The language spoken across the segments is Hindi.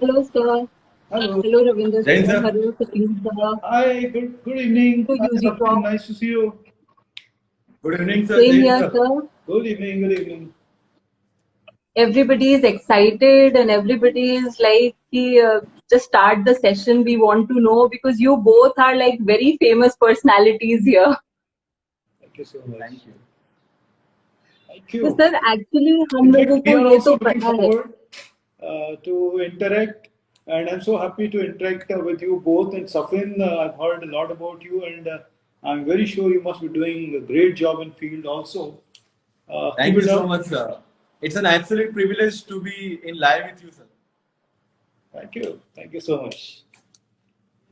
Hello, sir. Hello. Hello, Ravinder sir. Jain sir. Hello, Sachin sir. Hi, good evening. To Hi, UG Safin. Prof. Nice to see you. Good evening, sir. Same Jain here, sir. sir. Good evening, good evening. Everybody is excited and everybody is like, just start the session. We want to know because you both are like very famous personalities here. Thank you so much. Thank you. Thank तो you. सर एक्चुअली हम In fact, लोगों we को are ये also तो looking पता है. forward to interact, and I'm so happy to interact with you both. And Safin, I've heard a lot about you, and I'm very sure you must be doing a great job in field also. Thank Keep you it so up. much, sir. It's an absolute privilege to be in live with you, sir. Thank you. Thank you so much.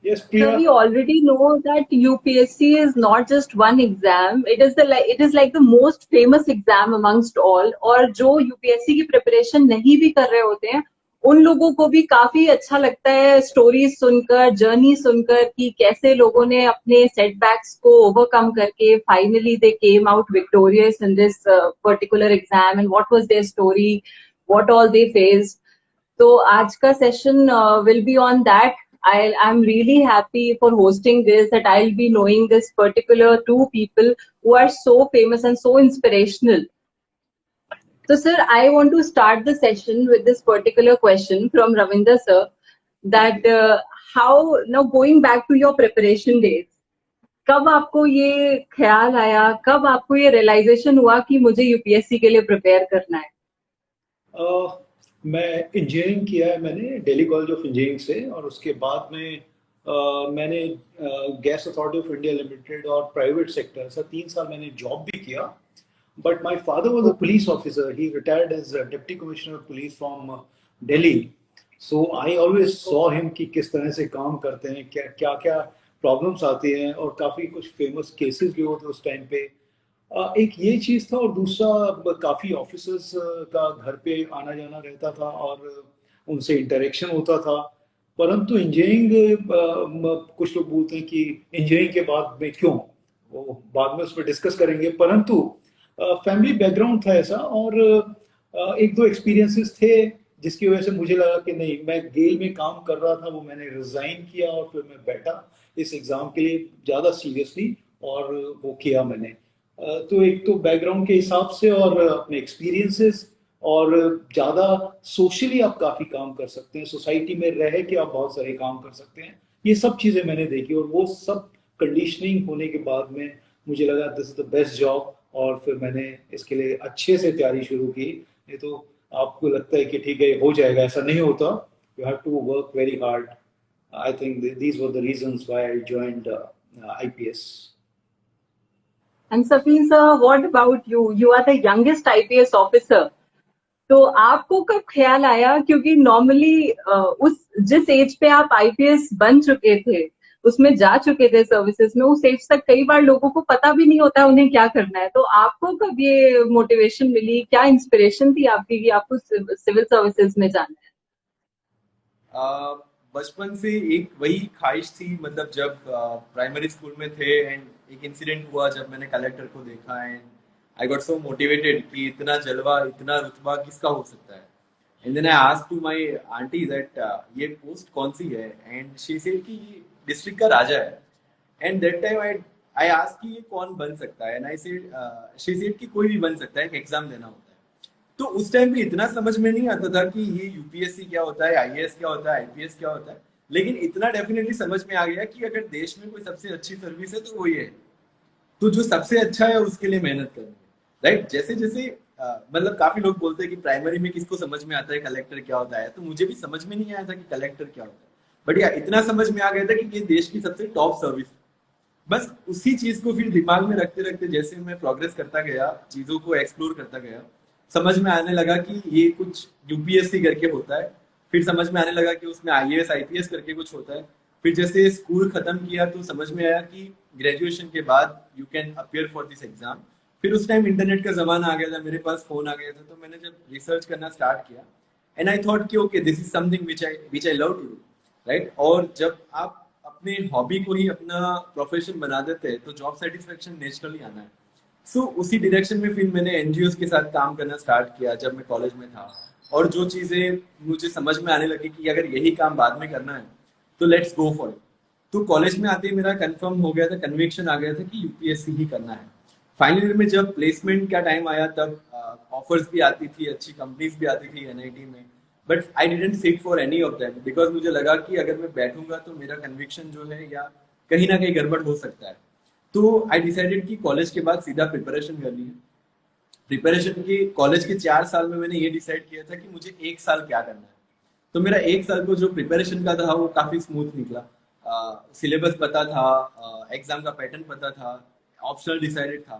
Yes, Sir, we Priya. already know that UPSC is not just one exam. It is like the most famous exam amongst all. और जो UPSC की preparation नहीं भी कर रहे होते हैं, उन लोगों को भी काफी अच्छा लगता है stories सुनकर, journey सुनकर कि कैसे लोगों ने अपने setbacks को overcome करके finally they came out victorious in this particular exam and what was their story, what all they faced. तो आज का session will be on that. I'm really happy for hosting this, that I'll be knowing this particular two people who are so famous and so inspirational. So, sir, I want to start the session with this particular question from Ravinder sir, that how now going back to your preparation days, कब आपको ये ख्याल आया, कब आपको ये realization हुआ कि मुझे यूपीएससी के लिए प्रिपेयर करना है? मैं इंजीनियरिंग किया है मैंने दिल्ली कॉलेज ऑफ इंजीनियरिंग से, और उसके बाद में मैंने Gas Authority of India Limited और प्राइवेट सेक्टर ऐसा 3 साल मैंने जॉब भी किया. But my father was a Okay. Police officer. He retired as deputy commissioner of police from Delhi. So I always saw him कि किस तरह से काम करते हैं, क्या क्या क्या प्रॉब्लम्स आती हैं, और काफ़ी कुछ फेमस केसेस भी होते उस टाइम पे. एक ये चीज़ था, और दूसरा काफ़ी ऑफिसर्स का घर पे आना जाना रहता था और उनसे इंटरेक्शन होता था. परंतु इंजीनियरिंग, कुछ लोग बोलते हैं कि इंजीनियरिंग के बाद में क्यों, वो बाद में उस पर डिस्कस करेंगे. परंतु फैमिली बैकग्राउंड था ऐसा, और एक दो एक्सपीरियंसेस थे जिसकी वजह से मुझे लगा कि नहीं, मैं गेल में काम कर रहा था, वो मैंने रिजाइन किया और फिर मैं बैठा इस एग्ज़ाम के लिए ज़्यादा सीरियसली, और वो किया मैंने. तो एक तो बैकग्राउंड के हिसाब से और अपने एक्सपीरियंसेस, और ज़्यादा सोशली आप काफ़ी काम कर सकते हैं, सोसाइटी में रह के आप बहुत सारे काम कर सकते हैं. ये सब चीज़ें मैंने देखी, और वो सब कंडीशनिंग होने के बाद में मुझे लगा this is the best job, और फिर मैंने इसके लिए अच्छे से तैयारी शुरू की. नहीं तो आपको लगता है कि ठीक है हो जाएगा, ऐसा नहीं होता. You have to work very hard. I think these were the reasons why I joined IPS. And Safin sir, what about you? You are the youngest IPS officer. तो आपको कब ख्याल आया, क्योंकि नॉर्मली उस जिस एज पे आप आईपीएस बन चुके थे, उसमें जा चुके थे सर्विसेज में, उस एज तक कई बार लोगों को पता भी नहीं होता उन्हें क्या करना है. तो आपको कब ये मोटिवेशन मिली, क्या इंस्पिरेशन थी आपकी कि आपको सिविल सर्विसेज में जाना है? बचपन से एक वही ख्वाहिश थी, मतलब जब प्राइमरी स्कूल में थे एंड एक इंसिडेंट हुआ जब मैंने कलेक्टर को देखा and I got so motivated कि इतना जलवा इतना रुतबा किसका हो सकता है. And then I asked to my aunty that ये पोस्ट कौन सी है, एंड शी सेड कि ये डिस्ट्रिक्ट का राजा है. And that time I I asked कि ये कौन बन सकता है, and I said she said कि कोई भी बन सकता है, एक एग्जाम देना होता है. तो उस टाइम पे इतना समझ में नहीं आता था कि ये यूपीएससी क्या होता है, आईएएस क्या होता है, आईपीएस क्या होता है. लेकिन इतना डेफिनेटली समझ में आ गया कि अगर देश में कोई सबसे अच्छी सर्विस है तो वही है. तो जो सबसे अच्छा है उसके लिए मेहनत करनी है, राइट. जैसे जैसे मतलब काफी लोग बोलते हैं कि प्राइमरी में किसको समझ में आता है कलेक्टर क्या होता है, तो मुझे भी समझ में नहीं आया था कि कलेक्टर क्या होता है. बट या इतना समझ में आ गया था कि ये देश की सबसे टॉप सर्विस है. बस उसी चीज को फिर दिमाग में रखते रखते जैसे मैं प्रोग्रेस करता गया, चीजों को एक्सप्लोर करता गया, समझ में आने लगा कि ये कुछ यूपीएससी करके होता है. फिर समझ में आने लगा कि उसमें आईएएस आईपीएस करके कुछ होता है. फिर जैसे स्कूल खत्म किया तो समझ में आया कि ग्रेजुएशन के बाद you can appear for this exam. फिर उस टाइम इंटरनेट का जमाना आ गया था, मेरे पास फोन आ गया था, तो मैंने जब रिसर्च करना स्टार्ट किया एंड आई थॉट कि okay this is something which I love to do, right. और जब आप अपने हॉबी को ही अपना प्रोफेशन बना देते हैं तो जॉब सेटिस्फेक्शन नेचुरली आना है. सो उसी डायरेक्शन में फिर मैंने एनजीओ के साथ काम करना स्टार्ट किया जब मैं कॉलेज में था. और जो चीजें मुझे समझ में आने लगी कि अगर यही काम बाद में करना है तो लेट्स गो फॉर इट। तो कॉलेज में आते ही मेरा कंफर्म हो गया था, कन्विक्शन आ गया था कि यूपीएससी ही करना है। फाइनल ईयर में जब प्लेसमेंट का टाइम आया तब ऑफर्स भी आती थी, अच्छी कंपनीज भी आती थी एनआईटी में, but I didn't sit for any of that because मुझे लगा कि अगर मैं बैठूंगा तो मेरा कन्विक्शन जो है या कहीं ना कहीं गड़बड़ हो सकता है। तो आई डिसाइडेड कि कॉलेज के बाद सीधा प्रिपरेशन करनी है। प्रिपरेशन के कॉलेज के 4 साल में मैंने ये डिसाइड किया था कि मुझे 1 साल क्या करना है। तो मेरा 1 साल को जो प्रिपरेशन का था वो काफी स्मूथ निकला। सिलेबस पता था, एग्जाम का पैटर्न पता था, ऑप्शनल डिसाइडेड था।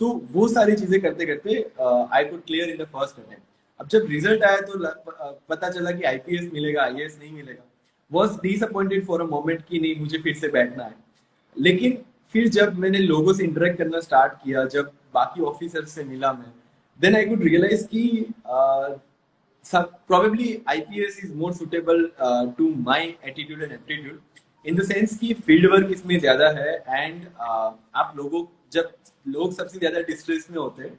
तो वो सारी चीजें करते करते I could clear in the first attempt. अब जब रिजल्ट आया तो पता चला कि आईपीएस मिलेगा, आईएएस नहीं मिलेगा। Was disappointed for a moment कि नहीं मुझे फिर से बैठना है। लेकिन फिर जब मैंने लोगों से इंटरेक्ट करना स्टार्ट किया, जब बाकी ऑफिसर से मिला मैं, देन आई कुड रियलाइज कि probably IPS is more suitable to my attitude and aptitude in the sense कि फील्ड वर्क इसमें ज्यादा है एंड आप लोगों जब लोग सबसे ज्यादा डिस्ट्रेस में होते हैं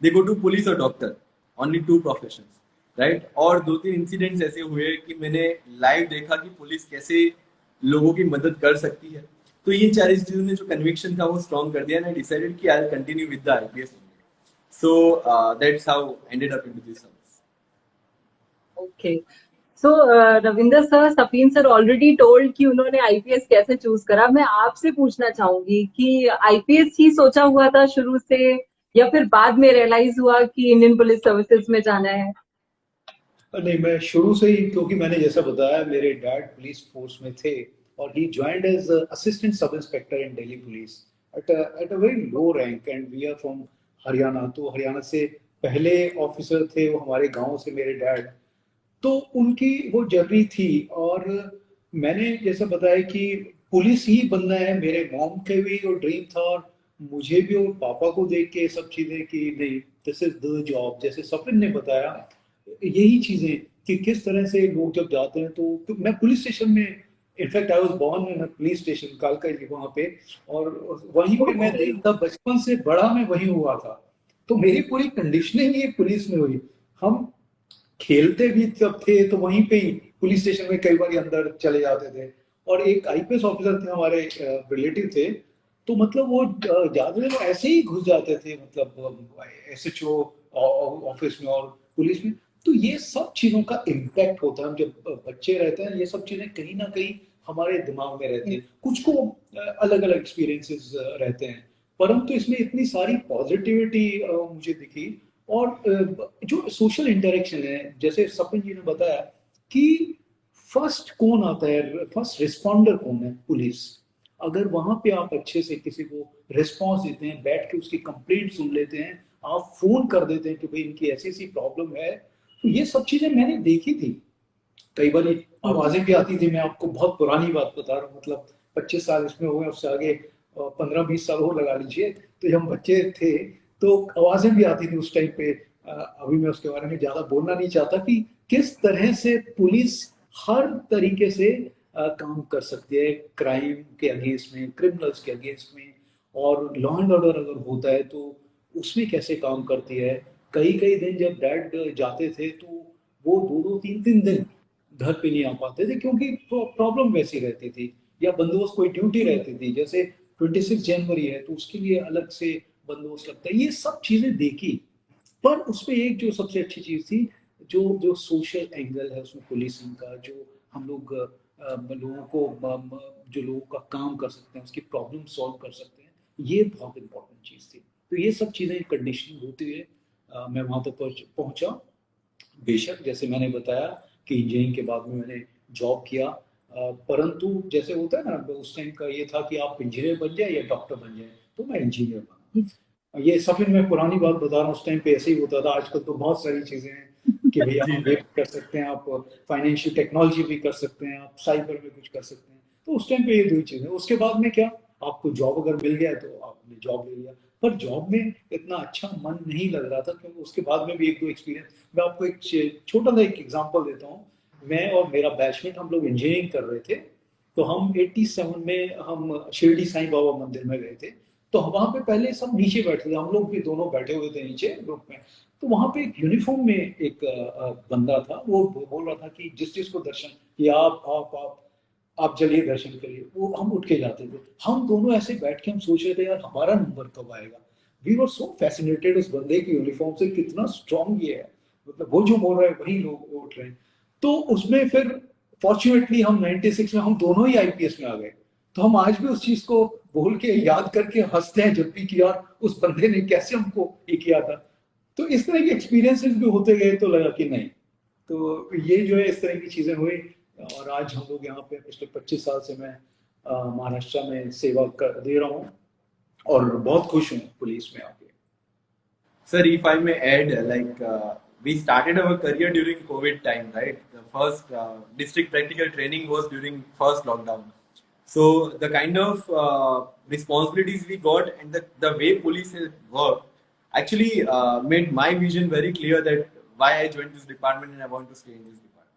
दे गो टू पुलिस और doctor, only two professions, right. और 2-3 इंसिडेंट्स ऐसे हुए कि मैंने लाइव देखा कि पुलिस कैसे लोगों की मदद कर सकती है। तो ये 4 चीजों ने जो कन्विक्शन था वो स्ट्रॉन्ग कर दिया एंड आई डिसाइडेड कि I will continue with the IPS. So that's how ended up into this service. Okay, so Ravinder sir, Safeen sir already told कि उन्होंने आईपीएस कैसे चूज करा। मैं आपसे पूछना चाहूंगी कि आईपीएस ही सोचा हुआ था शुरू से या फिर बाद में रियलाइज हुआ कि इंडियन पुलिस सर्विसेज में जाना है? नहीं, मैं शुरू से ही, क्योंकि मैंने जैसा बताया मेरे डैड पुलिस फोर्स में थे और he joined as assistant sub inspector in Delhi police at a very low rank and we are from Haryana. तो हरियाणा से पहले ऑफिसर थे वो हमारे गांव से मेरे डैड। तो उनकी वो जर्नी थी और मैंने जैसा बताया कि पुलिस ही बनना है, मेरे मॉम के भी वो ड्रीम था और मुझे भी और पापा को देख के सब चीजें कि नहीं दिस इज द जॉब। जैसे सफिन ने बताया यही चीजें कि किस तरह से लोग जब जाते हैं तो मैं पुलिस स्टेशन में, in fact I was born in police station कालका जी वहां पे, और वहीं पे मैं देखता बचपन से बड़ा मैं वहीं हुआ था। तो मेरी पूरी कंडीशनिंग ये पुलिस में हुई। हम खेलते भी जब थे तो वहीं पे ही पुलिस स्टेशन में कई बार अंदर चले जाते थे। और एक आईपीएस ऑफिसर थे हमारे रिलेटिव थे, तो मतलब वो ज्यादा देर ऐसे ही घुस जाते थे, मतलब एसएचओ ऑफिस में और पुलिस में। तो ये सब चीजों का इम्पैक्ट होता है। हम जब बच्चे रहते हैं ये सब चीजें कहीं ना कहीं हमारे दिमाग में रहती है। कुछ को अलग अलग एक्सपीरियंसेस रहते हैं, परंतु इसमें इतनी सारी पॉजिटिविटी मुझे दिखी। और जो सोशल इंटरेक्शन है, जैसे सपन जी ने बताया कि फर्स्ट कौन आता है, फर्स्ट रिस्पॉन्डर कौन है, पुलिस। अगर वहां पे आप अच्छे से किसी को रिस्पॉन्स देते हैं, बैठ के उसकी कंप्लेंट सुन लेते हैं, आप फोन कर देते हैं कि भाई इनकी ऐसी ऐसी प्रॉब्लम है, तो ये सब चीजें मैंने देखी थी। कई बार आवाजें भी आती थी। मैं आपको बहुत पुरानी बात बता रहा हूँ, मतलब 25 साल इसमें हो गए, उससे आगे 15-20 साल और लगा लीजिए। तो जब हम बच्चे थे तो आवाजें भी आती थी उस टाइम पे। अभी मैं उसके बारे में ज्यादा बोलना नहीं चाहता कि किस तरह से पुलिस हर तरीके से काम कर सकती है क्राइम के अगेंस्ट में, क्रिमिनल्स के अगेंस्ट में। और लॉ एंड ऑर्डर अगर होता है तो उसमें कैसे काम करती है। कई कई दिन जब डैड जाते थे तो वो 2-2, 3-3 दिन घर पे नहीं आ पाते थे क्योंकि प्रॉब्लम वैसी रहती थी, या बंदोबस्त कोई ड्यूटी रहती थी। जैसे 26 जनवरी है तो उसके लिए अलग से बंदोबस्त लगता है। ये सब चीजें देखी। पर उसमें एक जो सबसे अच्छी चीज थी, जो जो सोशल एंगल है उसमें पुलिसिंग का, जो हम लोग लोगों को जो लोगों का काम कर सकते हैं, उसकी प्रॉब्लम सॉल्व कर सकते हैं, ये बहुत इंपॉर्टेंट चीज थी। तो ये सब चीजें कंडीशनिंग होती है मैं वहां तक पहुंचा। बेशक जैसे मैंने बताया कि इंजीनियरिंग के बाद में मैंने जॉब किया, परंतु जैसे होता है ना, उस टाइम का ये था कि आप इंजीनियर बन जाए या डॉक्टर बन जाए, तो मैं इंजीनियर बना। ये सफिन में पुरानी बात बता रहा हूँ, उस टाइम पे ऐसे ही होता था। आजकल तो बहुत सारी चीजें हैं कि भैया जी आप वेब कर सकते हैं, आप फाइनेंशियल टेक्नोलॉजी भी कर सकते हैं, आप साइबर में कुछ कर सकते हैं। तो उस टाइम पे ये दो चीजें। उसके बाद में क्या, आपको जॉब अगर मिल गया तो आपने जॉब ले लिया, पर जॉब में इतना अच्छा मन नहीं लग रहा था क्योंकि उसके बाद में भी 1-2 एक्सपीरियंस। मैं आपको एक छोटा सा एक एग्जांपल देता हूँ। मैं और मेरा बैचमेट हम लोग इंजीनियरिंग कर रहे थे, तो हम 87 में हम शिरडी साईं बाबा मंदिर में गए थे। तो वहां पे पहले सब नीचे बैठे थे, हम लोग भी दोनों बैठे हुए थे नीचे ग्रुप में। तो वहां पे एक यूनिफॉर्म में एक बंदा था, वो बोल रहा था कि जिस जिसको दर्शन, कि आप चलिए दर्शन करिए। वो हम उठ के जाते थे, हम दोनों ऐसे बैठ के हम सोच रहे थे यार हमारा नंबर कब आएगा। वी वर सो फैसिनेटेड उस बंदे की यूनिफॉर्म से, कितना स्ट्रांग ये है, मतलब वो जो बोल रहा है वही लोग उठ रहे हैं। तो उसमें फिर फॉर्चुनेटली हम 96 में हम दोनों ही आईपीएस में आ गए। तो हम आज भी उस चीज को बोल के याद करके हंसते हैं जब भी कि यार उस बंदे ने कैसे हमको ये किया था। तो इस तरह के एक्सपीरियंसेस भी होते गए, तो लगा कि नहीं, तो ये जो है इस तरह की चीजें हुई। और आज हम लोग यहाँ पे पिछले 25 साल से मैं महाराष्ट्र में सेवा कर दे रहा हूँ और बहुत खुश हूँ पुलिस में आके। Sir, if I may add, like we started our career during COVID time, right? The first district practical training was during first lockdown. So the kind of responsibilities we got and the way police has worked actually made my vision very clear that why I joined this department and I want to stay in this department.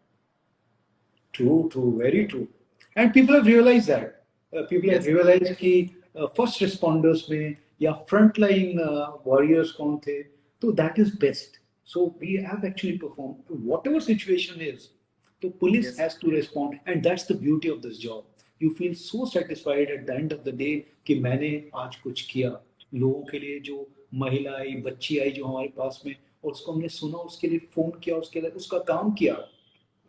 True, very true. And people have realized that. People have Yes. realized कि फर्स्ट रिस्पॉन्डर्स में या फ्रंट लाइन वॉरियर्स कौन थे, तो that is best. So we have actually perform whatever situation is, तो police Yes. Has to respond and that's the beauty of this job. You feel so satisfied at the end of the day कि मैंने आज कुछ किया लोगों के लिए. जो महिला आई, बच्ची आई जो हमारे पास में, और उसको हमने सुना, उसके लिए फोन किया, उसके लिए उसका काम किया,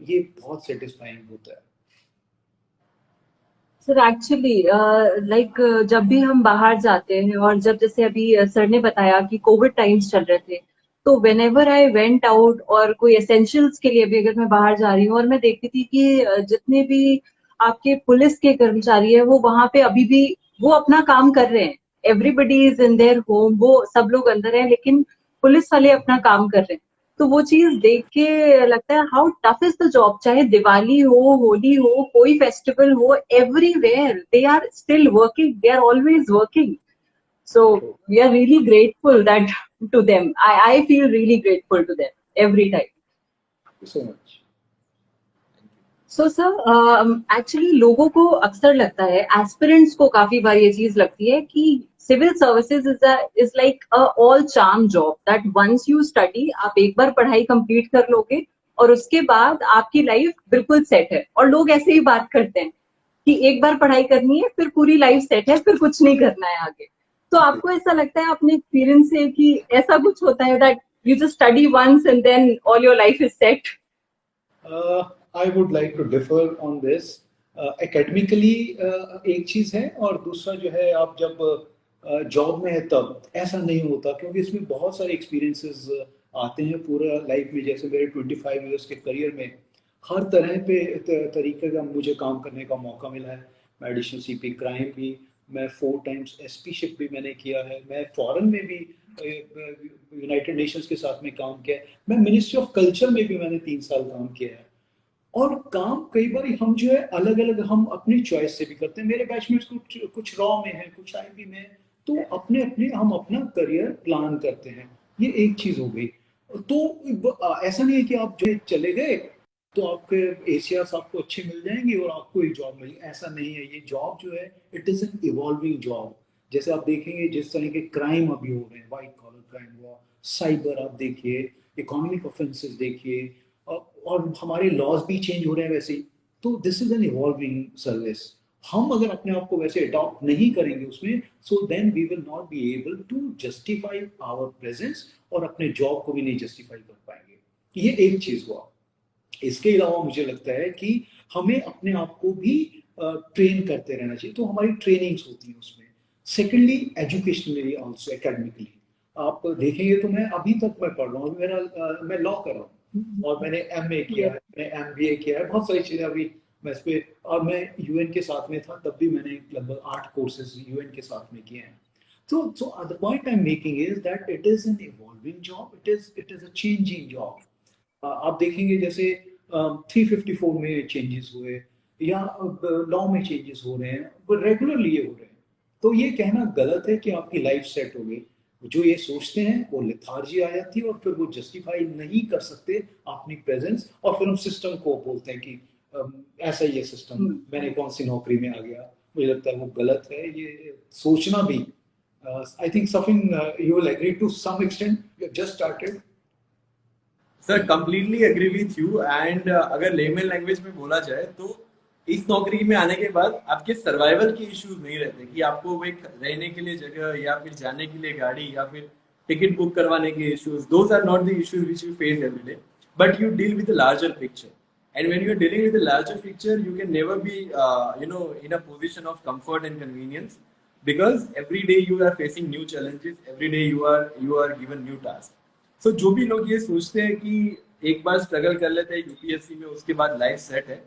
ये बहुत सेटिस्फाइंग होता है. सर एक्चुअली लाइक जब भी हम बाहर जाते हैं, और जब जैसे अभी सर ने बताया कि कोविड टाइम्स चल रहे थे, तो when ever I went out और कोई एसेंशियल्स के लिए भी अगर मैं बाहर जा रही हूँ, और मैं देखती थी कि जितने भी आपके पुलिस के कर्मचारी है वो वहां पे अभी भी वो अपना काम कर रहे हैं. Everybody is in their home, वो सब लोग अंदर हैं लेकिन पुलिस वाले अपना काम कर रहे हैं. तो वो चीज देख के लगता है how tough is the job. चाहे दिवाली हो, होली हो, कोई फेस्टिवल हो, everywhere they are still working, they are always working. So we are really grateful that to them. I feel really grateful to them every time. Thank you so much. So sir, actually लोगों को अक्सर लगता है, एस्पिरेंट्स को काफी बार ये चीज लगती है कि civil services is like a all charm job, that once you study, आप एक बार पढ़ाई कंप्लीट कर लोगे और उसके बाद आपकी लाइफ बिल्कुल सेट है. और लोग ऐसे ही बात करते हैं कि एक बार पढ़ाई करनी है फिर पूरी लाइफ सेट है, फिर कुछ नहीं करना है आगे. तो आपको ऐसा लगता है अपने एक्सपीरियंस से कि ऐसा कुछ होता है that you just study once and then all your life is set? I would like to differ on this. Academically एक चीज है, और दूसरा जो है आप जब जॉब में है तब ऐसा नहीं होता, क्योंकि इसमें बहुत सारे एक्सपीरियंसेस आते हैं पूरा लाइफ में. जैसे मेरे 25 इयर्स के करियर में हर तरह पे तरीके का मुझे काम करने का मौका मिला है. मैं एडिशनल सीपी क्राइम भी, मैं 4 टाइम्स एसपी शिप भी मैंने किया है, मैं फॉरेन में भी यूनाइटेड नेशंस के साथ में काम किया है, मैं मिनिस्ट्री ऑफ कल्चर में भी मैंने 3 साल काम किया है. और काम कई बार हम जो है अलग अलग हम अपनी चॉइस से भी करते हैं. मेरे बैचमेट्स कुछ रॉ में है, कुछ आईबी में है, तो अपने अपने हम अपना करियर प्लान करते हैं. ये एक चीज हो गई. तो ऐसा नहीं है कि आप जो चले गए तो आपके एशियास आपको अच्छे मिल जाएंगे और आपको एक जॉब मिलेगी, ऐसा नहीं है. ये जॉब जो है it is an evolving job. जैसे आप देखेंगे जिस तरह के क्राइम अभी हो रहे हैं, व्हाइट कॉलर क्राइम हुआ, साइबर आप देखिए, इकोनॉमिक ऑफेंसेस देखिए, और हमारे लॉज भी चेंज हो रहे हैं वैसे. तो this is an evolving service. हम अगर अपने आप को वैसे अडॉप्ट नहीं करेंगे उसमें, so then we will not be able to justify our presence, और अपने जॉब को भी नहीं जस्टिफाई कर पाएंगे. ये एक चीज हुआ. इसके अलावा मुझे लगता है कि हमें अपने आप को भी ट्रेन करते रहना चाहिए. तो हमारी ट्रेनिंग्स होती हैं उसमें. सेकेंडली एजुकेशनली ऑल्सो, एकेडमिकली आप देखेंगे तो मैं अभी तक मैं पढ़ रहा हूँ, मैं लॉ कर रहा हूँ और मैंने एमए किया है, मैंने एमबीए किया है, बहुत सारी चीजें अभी मैं इस पे. और मैं यूएन के साथ में था तब भी मैंने लगभग 8 कोर्सेज यूएन के साथ में किए हैं. So the point I'm making is that it is an evolving job. It is a changing job. आप देखेंगे जैसे 354 में चेंजेस हुए, या लॉ में चेंजेस हो रहे हैं, वो रेगुलरली ये हो रहे हैं. तो ये कहना गलत है कि आपकी लाइफ सेट हो गई. जो ये सोचते हैं वो लेथार्जी आ जाती है, और फिर वो जस्टिफाई नहीं कर सकते अपनी प्रेजेंस, और फिर हम सिस्टम को बोलते हैं कि ऐसा ही है सिस्टम, मैंने कौन सी नौकरी में आ गया. मुझे लगता है वो गलत है. ये सोचना भी I think Safin, you will agree to some extent. You have just started. Sir completely agree with you and अगर लेमन लैंग्वेज में बोला जाए तो इस नौकरी में आने के बाद आपके सर्वाइवल के इश्यूज नहीं रहते कि आपको वो एक रहने के लिए जगह या फिर जाने के लिए गाड़ी या फिर टिकट बुक करवाने के issues, those are not the issues which you face every day, but you deal with the larger picture. And when you're dealing with the larger picture, you can never be, in a position of comfort and convenience, because every day you are facing new challenges. Every day you are given new tasks. So जो भी लोग ये सोचते हैं कि एक बार स्ट्रगल कर लेते हैं यूपीएससी में उसके बाद लाइफ सेट है,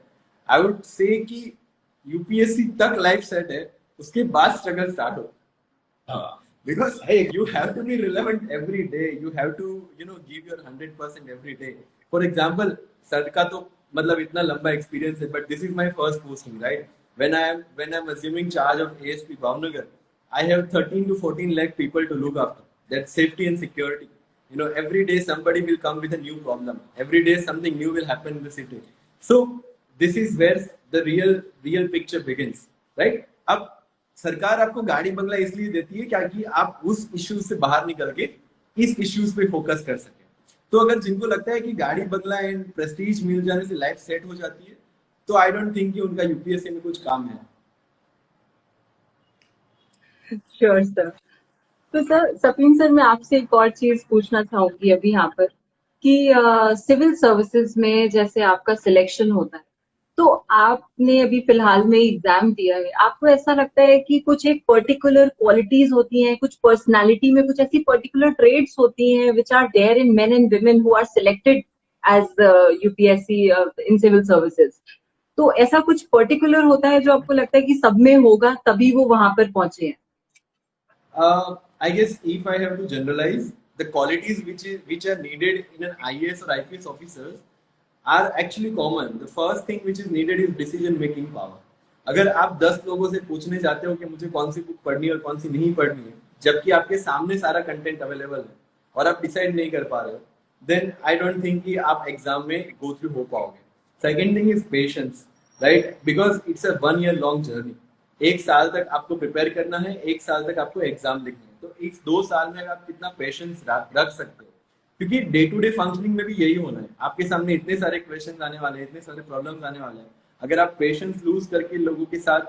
आई वुड से कि यूपीएससी तक लाइफ सेट है, उसके बाद स्ट्रगल स्टार्ट हो. Because you have to be relevant every day. You have to, give your 100% every day. For example, sir का तो मतलब इतना लंबा एक्सपीरियंस है, but this is my first posting, right? When I'm assuming charge of ASP Bhavnagar, I have 13 to 14 lakh people to look after. That's safety and security. Every day somebody will come with a new problem. Every day something new will happen in the city. So this is where the real picture begins, right? अब सरकार आपको गाड़ी बंगला इसलिए देती है क्योंकि आप उस इश्यूज से बाहर निकल के इस इश्यूज पे फोकस कर सके. तो अगर जिनको लगता है कि गाड़ी बंगला एंड प्रेस्टीज मिल जाने से लाइफ सेट हो जाती है, तो आई डोंट थिंक कि उनका यूपीएससी में कुछ काम है. Sure sir. तो सर सफीन सर, मैं आपसे एक और चीज पूछना चाहूंगी अभी यहाँ पर कि सिविल सर्विसेज में जैसे आपका सिलेक्शन होता है, तो आपने अभी फिलहाल में एग्जाम दिया है, आपको ऐसा लगता है कि कुछ एक पर्टिकुलर क्वालिटीज होती हैं, कुछ पर्सनालिटी में कुछ ऐसी पर्टिकुलर ट्रेड्स होती हैं which are there in men and women who are selected as UPSC in civil services, तो ऐसा कुछ पर्टिकुलर होता है जो आपको लगता है कि सब में होगा तभी वो वहां पर पहुंचे हैं? I guess if I have to generalize, the qualities which are needed in an IAS or IPS officers are actually common. The first thing which is needed is decision making power. अगर आप 10 लोगों से पूछने जाते हो कि मुझे कौन सी बुक पढ़नी है और कौन सी नहीं पढ़नी है, जबकि आपके सामने सारा कंटेंट अवेलेबल है और आप डिसाइड नहीं कर पा रहे हो, then I don't think कि आप एग्जाम में go through हो पाओगे. Second thing is patience, right? Because it's a 1 year long journey. 1 साल तक आपको प्रिपेयर करना है, 1 साल तक आपको एग्जाम लिखना है. तो इस 2 साल में आप कितना पेशेंस रख सकते हो, क्योंकि डे टू डे फंक्शनिंग में भी यही होना है. आपके सामने इतने सारे क्वेश्चन आने वाले हैं, इतने सारे प्रॉब्लम्स आने वाले हैं. अगर आप पेशेंस लूज करके लोगों के साथ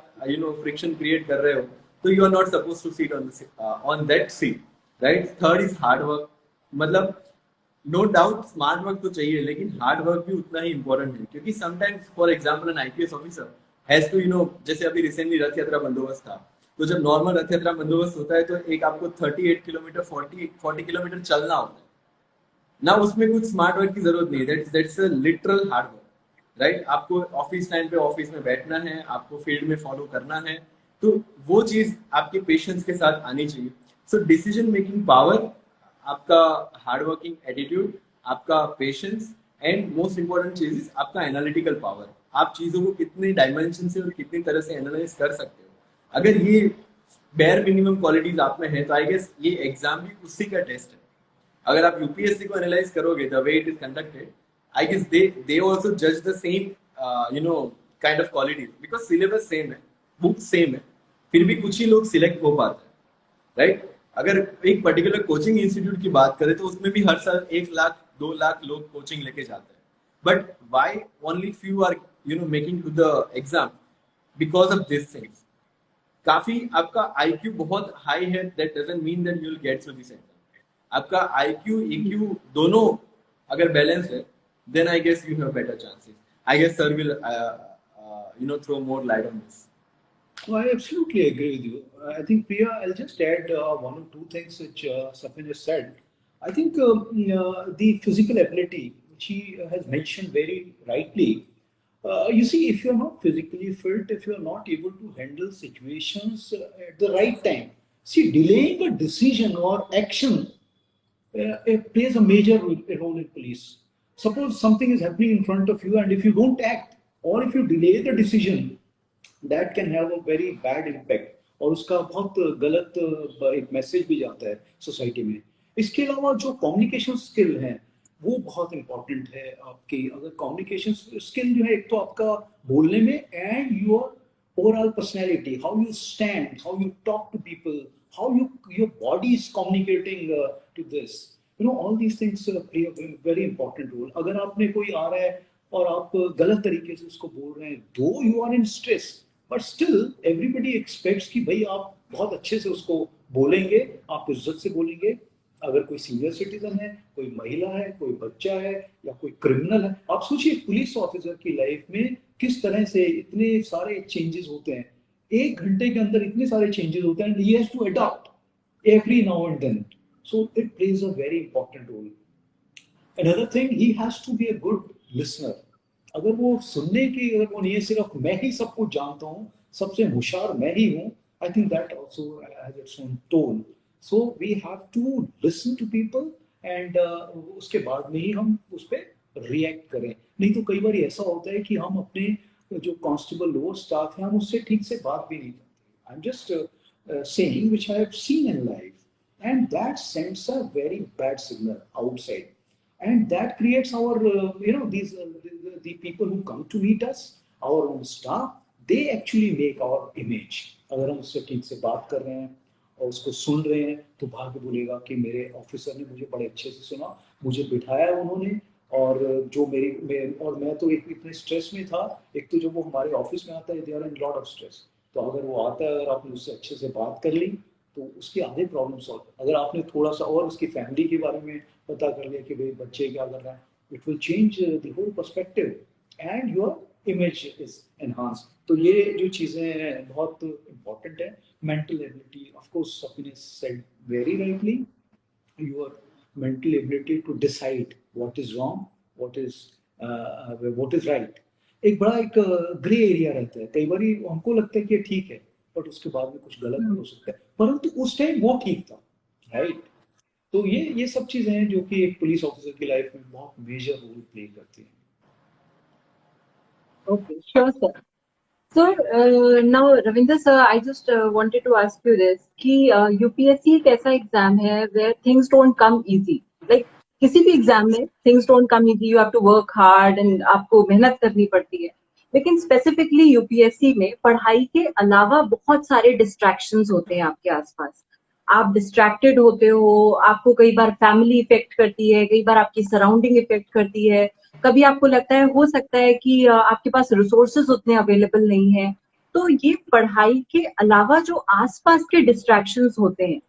फ्रिक्शन क्रिएट कर रहे हो, तो you are not suppose to seat on that seat, right? Third is hard work. मतलब नो डाउट स्मार्ट वर्क तो चाहिए, लेकिन हार्ड वर्क भी उतना ही इंपॉर्टेंट है, क्योंकि sometimes for example an IPS officer has to जैसे अभी रिसेंटली रथ यात्रा बंदोबस्त था, तो जब नॉर्मल रथ यात्रा बंदोबस्त होता है तो एक आपको 38 किलोमीटर 40 किलोमीटर चलना होता है ना, उसमें कुछ स्मार्ट वर्क की जरूरत नहीं. That's a literal hard work, right? आपको ऑफिस टाइम पे ऑफिस में बैठना है, आपको फील्ड में फॉलो करना है, तो वो चीज आपके पेशेंस के साथ आनी चाहिए. सो डिसीजन मेकिंग पावर, आपका हार्ड वर्किंग एटीट्यूड, आपका पेशेंस, एंड मोस्ट इंपॉर्टेंट चीज इज आपका एनालिटिकल पावर. आप चीजों को कितने डायमेंशन से और कितनी तरह से एनालाइज कर सकते हो. अगर ये बेयर मिनिमम क्वालिटीज आप में है, तो आई गेस ये एग्जाम भी उसी का टेस्ट है. अगर आप यूपीएससी को एनालाइज करोगे the way it is conducted, I guess they also जज the same kind of qualities, because syllabus same है, बुक सेम है, फिर भी कुछ ही लोग सिलेक्ट हो पाते हैं, राइट? अगर एक पर्टिकुलर कोचिंग इंस्टीट्यूट की बात करें तो उसमें भी हर साल 1 लाख 2 लाख लोग कोचिंग लेके जाते हैं, but why only few are making to the exam? Because of this things. काफी आपका आईक्यू बहुत हाई है, that doesn't mean that you will get through this exam. आपका आईक्यू ईक्यू दोनों अगर बैलेंस है, then I guess you have better chances. I guess sir will throw more light on this. Well, I absolutely agree with you. I think, Priya, I'll just add 1 or 2 things which Safin has said. I think the physical ability, which he has mentioned very rightly. You see, if you're not physically fit, if you're not able to handle situations at the right time, see, delaying a decision or action it plays a major role in police. Suppose something is happening in front of you, and if you don't act or if you delay the decision, that can have a very bad impact. और उसका बहुत गलत एक मैसेज भी जाता है सोसाइटी में. इसके अलावा जो कम्युनिकेशन स्किल है वो बहुत इंपॉर्टेंट है आपकी. अगर कम्युनिकेशन स्किल जो है, एक तो आपका बोलने में, and your overall personality, how you stand, how you talk to people, how your body is communicating to this. All these things play a very important role. अगर आपने कोई आ रहा है और आप गलत तरीके से उसको बोल रहे हैं, though you are in stress, but still everybody expects कि भाई आप बहुत अच्छे से उसको बोलेंगे, आप इज्जत से बोलेंगे। अगर कोई सीनियर सिटीजन है, कोई महिला है, कोई बच्चा है या कोई क्रिमिनल है, आप सोचिए पुलिस ऑफिसर की लाइफ में किस तरह से इतने सारे चेंजेस होते हैं। 1 घंटे के अंदर इतने सारे चेंजेस होते हैं, he has to adopt every now and then, so it plays a very important role. Another thing, he has to be a good listener. अगर वो सुनने की, अगर वो नहीं सिर्फ मैं ही सब कुछ जानता हूँ, सबसे होशियार मैं ही हूँ, I think that also has its own toll. So we have to listen to people and उसके बाद में ही हम उस पर रिएक्ट करें। नहीं तो कई बार ऐसा होता है कि हम अपने जो कांस्टेबल लोअर स्टाफ है, हम उससे ठीक से बात भी नहीं करते। I'm just saying which I have seen in life, and that sends a very bad signal outside. And that creates our these the people who come to meet us, our own staff, they actually make our image. अगर हम उससे ठीक से बात कर रहे हैं और उसको सुन रहे हैं, तो भाग्य बोलेगा कि मेरे ऑफिसर ने मुझे बड़े अच्छे से सुना, मुझे बिठाया उन्होंने, और जो और मैं तो इतने स्ट्रेस में था। एक तो जब वो हमारे ऑफिस में आता है, they are in lot of stress, तो अगर वो आता है, अगर आपने उससे अच्छे से बात कर ली, तो उसके आधे प्रॉब्लम सॉल्व। अगर आपने थोड़ा सा और उसकी फैमिली के बारे में पता कर लिया कि भाई बच्चे क्या कर रहे हैं, it will change the whole perspective and your image is enhance. तो ये जो चीज़ें हैं बहुत इंपॉर्टेंट है। मेंटल एबिलिटी, ऑफ कोर्स सपने said very rightly, your mental ability to decide what is wrong, what is right. एक बड़ा एक ग्रे एरिया रहता है, कई बार हमको लगता है कि ठीक है, बट उसके बाद में कुछ गलत भी हो सकता है, परंतु उस टाइम वो ठीक था, राइट। तो ये सब चीजें हैं जो कि एक पुलिस ऑफिसर की लाइफ में बहुत मेजर रोल प्ले करती हैं। Okay, sure, sir. Sir, now Ravinder sir, I just wanted to ask you this कि UPSC एक ऐसा एग्जाम है where things don't come easy. Like किसी भी एग्जाम में things don't come easy. You have to work hard and आपको मेहनत करनी पड़ती है। लेकिन स्पेसिफिकली यूपीएससी में पढ़ाई के अलावा बहुत सारे डिस्ट्रैक्शंस होते हैं आपके आसपास। आप डिस्ट्रैक्टेड होते हो, आपको कई बार फैमिली इफेक्ट करती है, कई बार आपकी सराउंडिंग इफेक्ट करती है, कभी आपको लगता है, हो सकता है कि आपके पास रिसोर्सेज उतने अवेलेबल नहीं है। तो ये पढ़ाई के अलावा जो आसपास के डिस्ट्रैक्शंस होते हैं,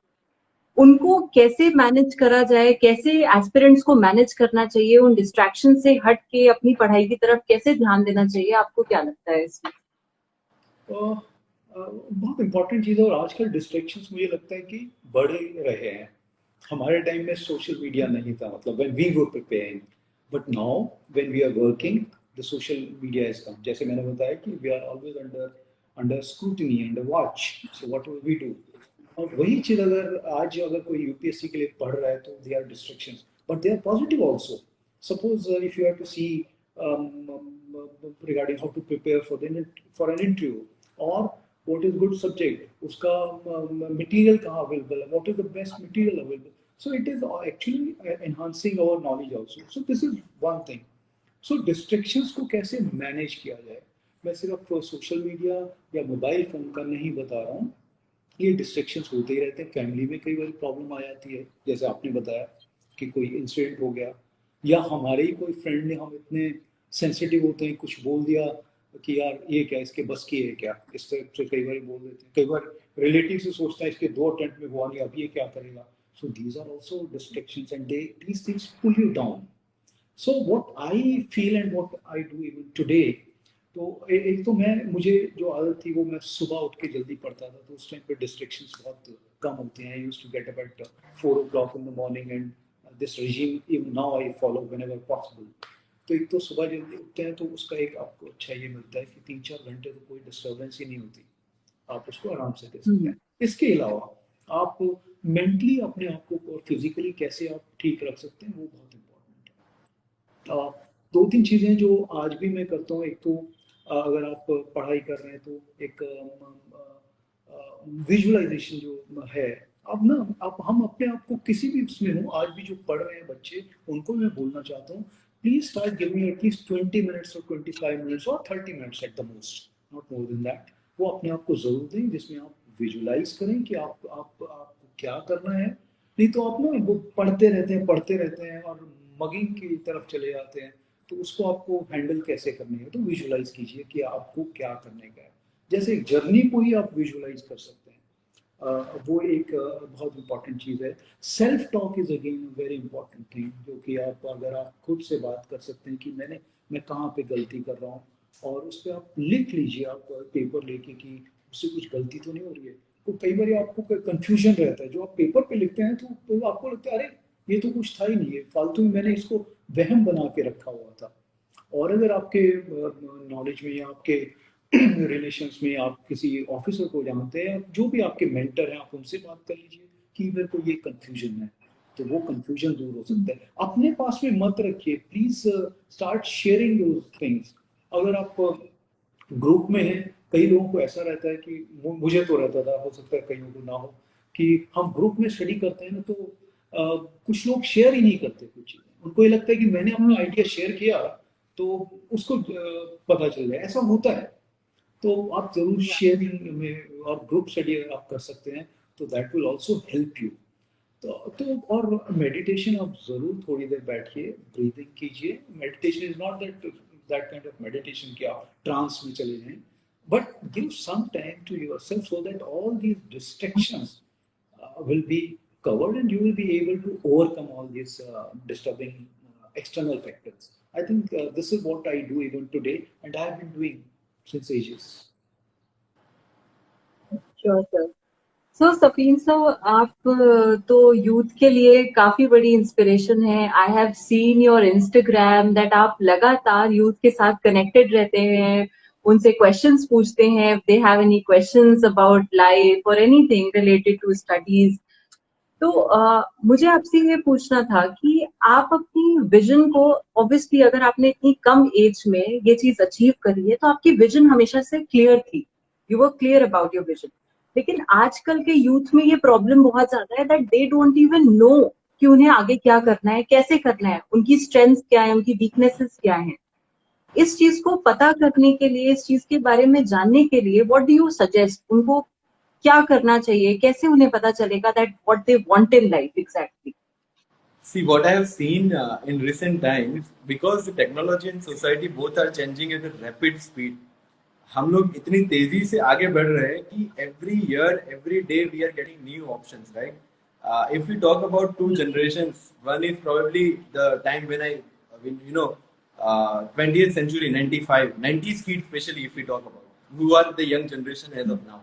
उनको कैसे मैनेज करा जाए, कैसे एस्पिरेंट्स को मैनेज करना चाहिए, उन डिस्ट्रैक्शन से हट के अपनी पढ़ाई की तरफ कैसे ध्यान देना चाहिए, आपको क्या लगता है इसमें? बहुत इंपॉर्टेंट चीज़ है, और आजकल डिस्ट्रैक्शंस मुझे लगता है कि बढ़ रहे हैं। हमारे टाइम में सोशल मीडिया नहीं था, मतलब when we were preparing, but now when we are working the social media is come. जैसे मैंने बताया कि we are always under scrutiny, under watch, so what we do. और वही चीज़ अगर कोई यूपीएससी के लिए पढ़ रहा है, तो they are distractions, but they are positive also. Suppose if you have to see regarding how to prepare for an interview, or what is good subject, उसका material कहाँ available है, what is the best material available. So it is actually enhancing our knowledge also. So this is one thing. So distractions को कैसे manage किया जाए, मैं सिर्फ सोशल मीडिया या मोबाइल फोन का नहीं बता रहा हूँ, ये डिस्ट्रैक्शंस होते ही रहते हैं। फैमिली में कई बार प्रॉब्लम आ जाती है, जैसे आपने बताया कि कोई इंसिडेंट हो गया, या हमारे ही कोई फ्रेंड ने, हम इतने सेंसिटिव होते हैं, कुछ बोल दिया कि यार ये क्या, इसके बस की है क्या, इस तरह से कई बार बोल देते हैं। कई बार रिलेटिव से सोचता है इसके 2 अटेम्प्ट में हुआ नहीं, अब ये क्या करेगा। So these are also distractions and these things pull you down. So what I feel and what I do even today, तो एक तो मुझे जो आदत थी, वो मैं सुबह उठ के जल्दी पढ़ता था, तो उस टाइम पे डिस्ट्रैक्शंस बहुत कम होते हैं। I used to get up at 4 o'clock in the morning, and this regime even now I follow whenever possible. तो एक तो सुबह जल्दी उठते हैं, तो उसका एक आपको अच्छा ये मिलता है कि 3-4 घंटे तो कोई डिस्टर्बेंस ही नहीं होती, आप उसको आराम से दे सकते हैं। इसके अलावा आप मेंटली अपने आप को और फिजिकली कैसे आप ठीक रख सकते हैं, वो बहुत इम्पोर्टेंट है। 2-3 चीज़ें जो आज भी मैं करता हूँ, एक तो अगर आप पढ़ाई कर रहे हैं, तो एक विजुअलाइजेशन जो है, अब हम अपने आप को किसी भी उसमें हो, आज भी जो पढ़ रहे हैं बच्चे, उनको मैं बोलना चाहता हूँ, please start giving me at least 20 minutes or 25 minutes or 30 minutes at the most, not more than that. वो अपने आप को जरूर दें जिसमें आप विजुलाइज करें कि आप क्या करना है। नहीं तो आप ना वो पढ़ते रहते हैं और मगिंग की तरफ चले जाते हैं। तो उसको आपको हैंडल कैसे करनी है, तो विजुलाइज कीजिए कि आपको क्या करने का है। जैसे एक जर्नी को ही आप विजुलाइज कर सकते हैं। वो एक बहुत इंपॉर्टेंट चीज़ है। Self talk is again very important thing, जो कि आप अगर आप खुद से बात कर सकते हैं कि मैं कहाँ पे गलती कर रहा हूँ, और उस पर आप लिख लीजिए, आप पेपर लेके कि उससे कुछ गलती तो नहीं हो रही है। तो कई बार आपको कोई कंफ्यूजन रहता है, जो आप पेपर पे लिखते हैं तो आपको लगता है अरे ये तो कुछ था ही नहीं है, फालतू में मैंने इसको वहम बना के रखा हुआ था। और अगर आपके नॉलेज में या आपके रिलेशंस में आप किसी ऑफिसर को जानते हैं, जो भी आपके मेंटर हैं, आप उनसे बात कर लीजिए कि मेरे को ये कंफ्यूजन है, तो वो कंफ्यूजन दूर हो सकता है। अपने पास में मत रखिए, please start sharing those things. अगर आप ग्रुप में हैं, कई लोगों को ऐसा रहता है कि मुझे तो रहता था, हो सकता है कईयों को ना हो, कि हम ग्रुप में स्टडी करते हैं ना, तो कुछ लोग शेयर ही नहीं करते कुछ चीज़ें। उनको ये लगता है कि मैंने अपना आइडिया शेयर किया तो उसको पता चल जाए, ऐसा होता है। तो आप जरूर शेयरिंग में और ग्रुप स्टडी आप कर सकते हैं, तो that will also help you. तो और मेडिटेशन आप जरूर थोड़ी देर बैठिए, ब्रीदिंग कीजिए। Meditation is not that kind of meditation कि आप ट्रांस में चले जाएं, but give some time to yourself so that all these distractions will be covered and you will be able to overcome all these disturbing external factors. I think this is what I do even today, and I have been doing since ages. Sure sir. So Safeen sir, आप तो यूथ के लिए काफी बड़ी इंस्पिरेशन है। I have seen your Instagram that आप लगातार यूथ के साथ कनेक्टेड रहते हैं, उनसे क्वेश्चंस पूछते हैं, if they have any questions about life और एनीथिंग रिलेटेड टू स्टडीज। तो मुझे आपसे ये पूछना था कि आप अपनी विजन को, ऑब्वियसली अगर आपने इतनी कम एज में ये चीज अचीव करी है तो आपकी विजन हमेशा से क्लियर थी, you were clear about your vision. लेकिन आजकल के यूथ में ये प्रॉब्लम बहुत ज्यादा है that they don't even know कि उन्हें आगे क्या करना है, कैसे करना है, उनकी स्ट्रेंथ क्या है, उनकी वीकनेसेस क्या है। इस चीज को पता करने के लिए, इस चीज के बारे में जानने के लिए व्हाट डू यू सजेस्ट, उनको क्या करना चाहिए, कैसे उन्हें पता चलेगा that what they want in life exactly? See, what I have seen in recent times, because the technology and society both are changing at a rapid speed. हम लोग इतनी तेजी से आगे बढ़ रहे हैं कि every year, every day we are getting new options, right? If we talk about two generations, one is probably the time when 20th century, 95, 90s kid especially if we talk about, who are the young generation as of now.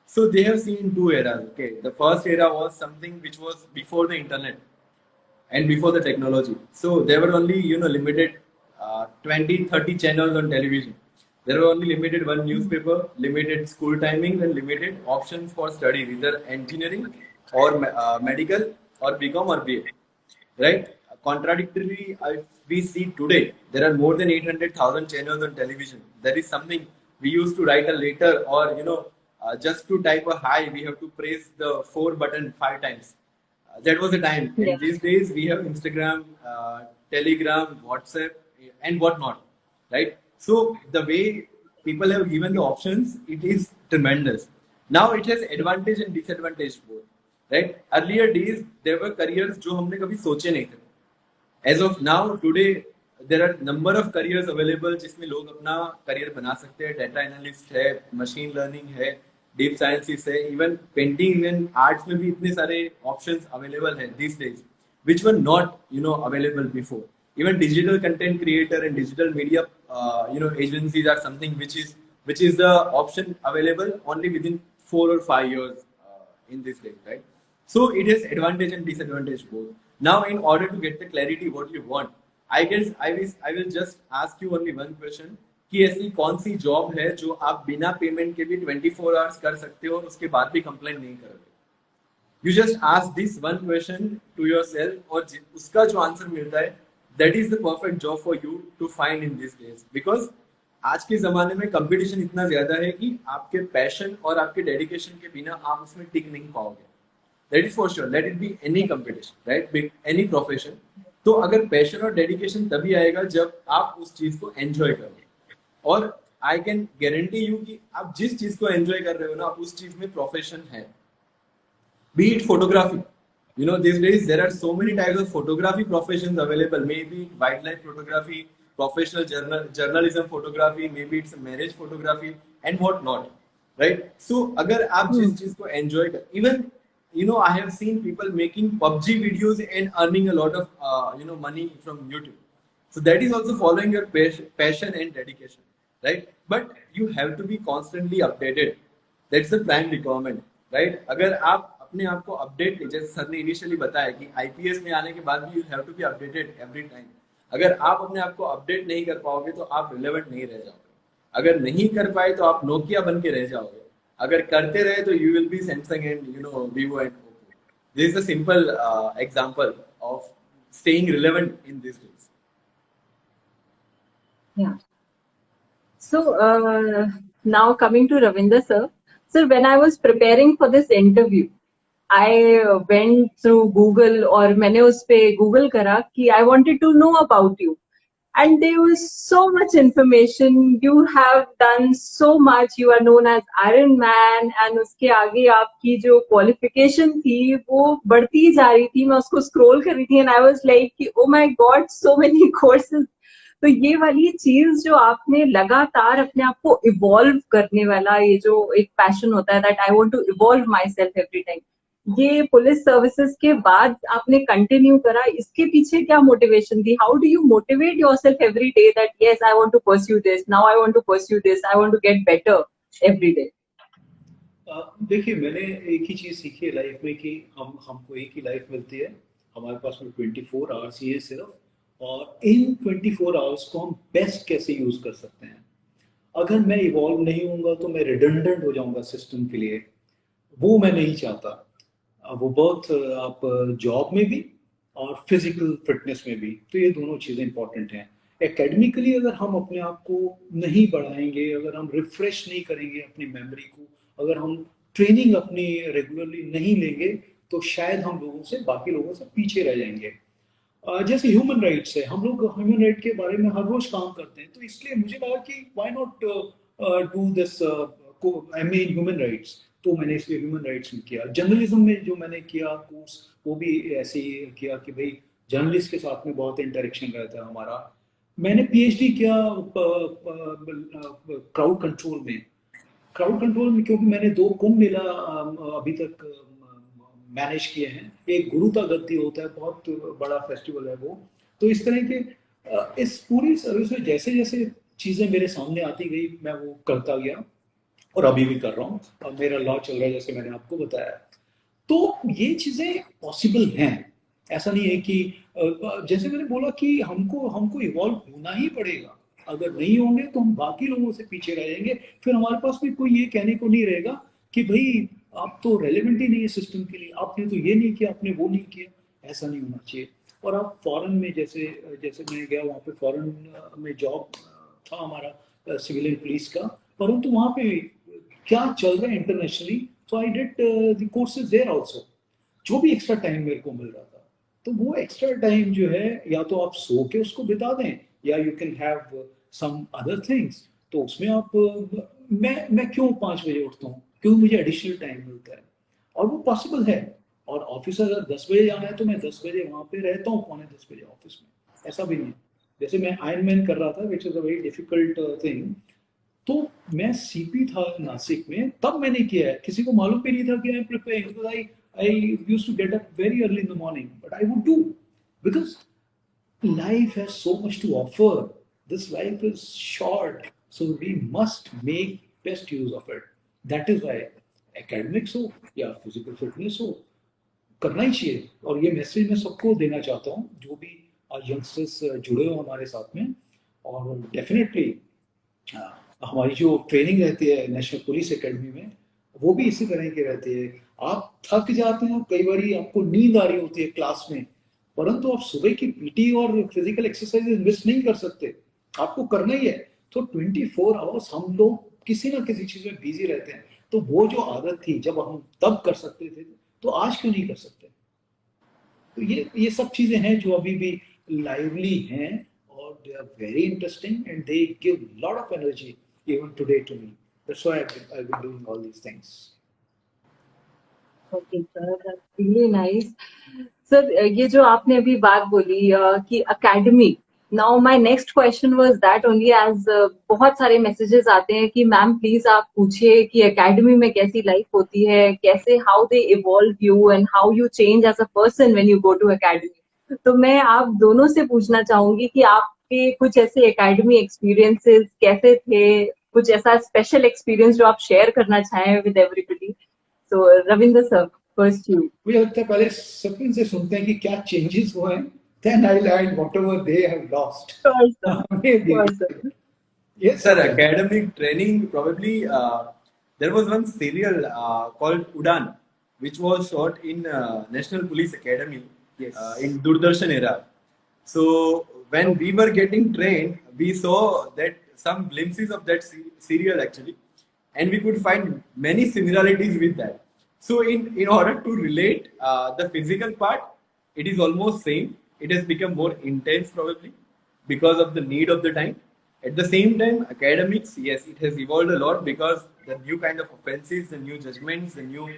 So they have seen two eras, okay? The first era was something which was before the internet and before the technology. So there were only, limited 20, 30 channels on television. There were only limited one newspaper, limited school timings, and limited options for studies, either engineering or medical or BCom or BA. Right? Contradictorily, if we see today, there are more than 800,000 channels on television. That is something we used to write a letter, or just to type a hi, we have to press the 4 button 5 times. That was the time. Yeah. And these days we have Instagram, Telegram, WhatsApp, and whatnot, right? So the way people have given the options, it is tremendous. Now it has advantage and disadvantage both, right? Earlier days there were careers जो हमने कभी सोचे नहीं थे. As of now, today there are number of careers available जिसमें लोग अपना career बना सकते हैं. Data analyst है, machine learning है, डीप साइंसिस है, इवन पेंटिंग एंड आर्ट्स में भी इतने सारे ऑप्शंस अवेलेबल हैं these days which were not available before. Even digital content creator and digital media agencies are something which is the option available only within 4 or 5 years in this day, right? So it has advantage and disadvantage both. Now in order to get the clarity what you want, I guess I will just ask you only one question कि ऐसी कौन सी जॉब है जो आप बिना पेमेंट के भी 24 आवर्स कर सकते हो और उसके बाद भी कंप्लेंट नहीं करोगे. You just ask this one question to yourself और उसका जो आंसर मिलता है that is the perfect job for you to find in this days. Because आज के जमाने में कंपटीशन इतना ज्यादा है कि आपके पैशन और आपके डेडिकेशन के बिना आप उसमें टिक नहीं पाओगे. That is for sure. Let it be any competition, right, any profession. तो अगर पैशन और डेडिकेशन तभी आएगा जब आप उस चीज को एंजॉय करोगे. और आई कैन गारंटी यू कि आप जिस चीज को एंजॉय कर रहे हो ना, आप उस चीज में प्रोफेशन है. Be it photography, you know, these days there are so many types of photography professions available. Maybe wildlife photography, professional journalism photography, maybe it's a marriage photography and what not, right? So अगर आप जिस चीज को enjoy कर, even you know, I have seen people making PUBG videos and earning a lot of you know, money from YouTube. So that is also following your passion and dedication, right? But you have to be constantly updated. That's the prime requirement, right? अगर आप अपने आप को अपडेट, जैसे सर ने इनिशियली बताया कि आईपीएस में आने के बाद भी you have to be updated every time. अगर आप अपने आप को अपडेट नहीं कर पाओगे तो आप रिलेवेंट नहीं रह जाओगे. अगर नहीं कर पाए तो आप नोकिया बन के रह जाओगे. अगर करते रहे तो you will be Samsung and you know Vivo and Oppo. This is a simple example of staying relevant in this days. Yeah. So now coming to Ravinder sir. Sir, when I was preparing for this interview, I went through Google और मैंने उस पे Google करा कि I wanted to know about you. And there was so much information. You have done so much. You are known as Iron Man. And उसके आगे आपकी जो qualification थी वो बढ़ती जा रही थी. मैं उसको scroll कर रही थी and I was like कि oh my God, so many courses. तो ये वाली चीज जो आपने लगातार अपने आप को इवॉल्व करने वाला ये जो एक पैशन होता है that I want to evolve myself every time, ये पुलिस सर्विसेज के बाद आपने कंटिन्यू करा, इसके पीछे क्या मोटिवेशन थी? How do you motivate yourself every day that yes I want to pursue this, now I want to pursue this, I want to get better every day? देखिए, मैंने एक ही चीज सीखी है लाइफ में कि हमको एक ही लाइफ मिलती है, हमारे पास में 24 आवर्स ही है सिर्फ, और इन 24 आवर्स को हम बेस्ट कैसे यूज कर सकते हैं. अगर मैं इवॉल्व नहीं होऊंगा तो मैं रिडंडेंट हो जाऊंगा सिस्टम के लिए, वो मैं नहीं चाहता. वो बहुत आप जॉब में भी और फिजिकल फिटनेस में भी, तो ये दोनों चीज़ें इंपॉर्टेंट हैं. एकेडमिकली अगर हम अपने आप को नहीं बढ़ाएंगे, अगर हम रिफ्रेश नहीं करेंगे अपनी मेमोरी को, अगर हम ट्रेनिंग अपनी रेगुलरली नहीं लेंगे, तो शायद हम लोगों से, बाकी लोगों से पीछे रह जाएंगे. जैसे ह्यूमन राइट्स है, हम लोग ह्यूमन राइट के बारे में हर रोज काम करते हैं, तो इसलिए मुझे लगा कि why not do this MA in human rights. तो मैंने इसलिए ह्यूमन राइट्स में किया. जर्नलिज्म में जो मैंने किया कोर्स, वो भी ऐसे ही किया कि भाई जर्नलिस्ट के साथ में बहुत इंटरेक्शन रहता है हमारा. मैंने पीएचडी किया क्राउड कंट्रोल में. क्योंकि मैंने 2 कुंभ मेला अभी तक मैनेज किए हैं. एक गुरुता गद्दी होता है, बहुत बड़ा फेस्टिवल है वो. तो इस तरह के इस पूरी सर्विस में जैसे जैसे चीज़ें मेरे सामने आती गई, मैं वो करता गया और अभी भी कर रहा हूँ. अब मेरा लॉ चल रहा है जैसे मैंने आपको बताया. तो ये चीज़ें पॉसिबल हैं. ऐसा नहीं है कि जैसे मैंने बोला कि हमको इवॉल्व होना ही पड़ेगा. अगर नहीं होंगे तो हम बाकी लोगों से पीछे रह जाएंगे. फिर हमारे पास भी कोई ये कहने को नहीं रहेगा कि भाई आप तो रेलेवेंट ही नहीं है सिस्टम के लिए, आपने तो ये नहीं किया, आपने वो नहीं किया. ऐसा नहीं होना चाहिए. और आप फॉरेन में जैसे मैं गया, वहाँ पे फॉरेन में जॉब था हमारा सिविलियन पुलिस का, परंतु वहाँ पे क्या चल रहा है internationally, so I did the courses there also. जो भी एक्स्ट्रा टाइम मेरे को मिल रहा था, तो वो एक्स्ट्रा टाइम जो है, या तो आप सो के उसको बिता दें, या you can have some other things. तो उसमें आप मैं क्यों 5 बजे उठता हूँ, क्यों मुझे एडिशनल टाइम मिलता है, और वो पॉसिबल है. और ऑफिस अगर 10 बजे जाना है तो मैं 10 बजे वहाँ पे रहता हूँ, 9:45 बजे ऑफिस में. ऐसा भी नहीं. जैसे मैं आयरन मैन कर रहा था, which is a very difficult thing. तो मैं सीपी था नासिक में, तब मैंने किया है. किसी को मालूम भी नहीं था कि I am preparing, because I used to get up very early in the morning, but I would do, because life has so much to offer. This life is short, so we must make best use of it. That is why academics हो या physical fitness हो, करना ही चाहिए. और ये मैसेज मैं सबको देना चाहता हूँ, जो भी यंगस्टर्स जुड़े हो हमारे साथ में. और डेफिनेटली हमारी जो ट्रेनिंग रहती है नेशनल पुलिस एकेडमी में, वो भी इसी तरह की रहती है. आप थक जाते हैं, कई बार आपको नींद आ रही होती है क्लास में, परंतु आप सुबह की पीटी और फिजिकल एक्सरसाइज मिस नहीं कर सकते, आपको करना ही है. तो 24 आवर्स हम लोग किसी ना किसी चीज में बिजी रहते हैं. तो वो जो आदत थी, जब हम तब कर सकते थे, तो आज क्यों नहीं कर सकते? तो ये सब चीजें हैं जो अभी भी लाइवली हैं, और they are very interesting and they give lot of energy. even today to me. That's why I've been doing all these things. Okay, sir, that's really nice. Sir, ये जो आपने अभी बात बोली कि academy. Now my next question was that only as बहुत सारे messages आते हैं कि मैम प्लीज आप पूछिए कि academy में कैसी लाइफ होती है, कैसे how they evolve you and how you change as a person when you go to academy. तो मैं आप दोनों से पूछना चाहूंगी कि आपके कुछ ऐसे academy experiences कैसे थे, कुछ ऐसा स्पेशल एक्सपीरियंस जो आप शेयर करना चाहें with everybody. So Ravinder sir, first you. मुझे लगता है पहले सपिन से सुनते हैं कि क्या चेंजेस हुए हैं, then I'll add whatever they have lost. Sure, sir. Maybe. Sure, sir. Yes, Sir, academic training, probably there was one serial called Udan, which was shot in National Police Academy Yes. in Doordarshan era. So when we were getting trained, we saw that some glimpses of that serial actually, and we could find many similarities with that. So in order to relate the physical part, it is almost same. It has become more intense probably because of the need of the time. At the same time, academics, yes, it has evolved a lot because the new kind of offenses, the new judgments, the new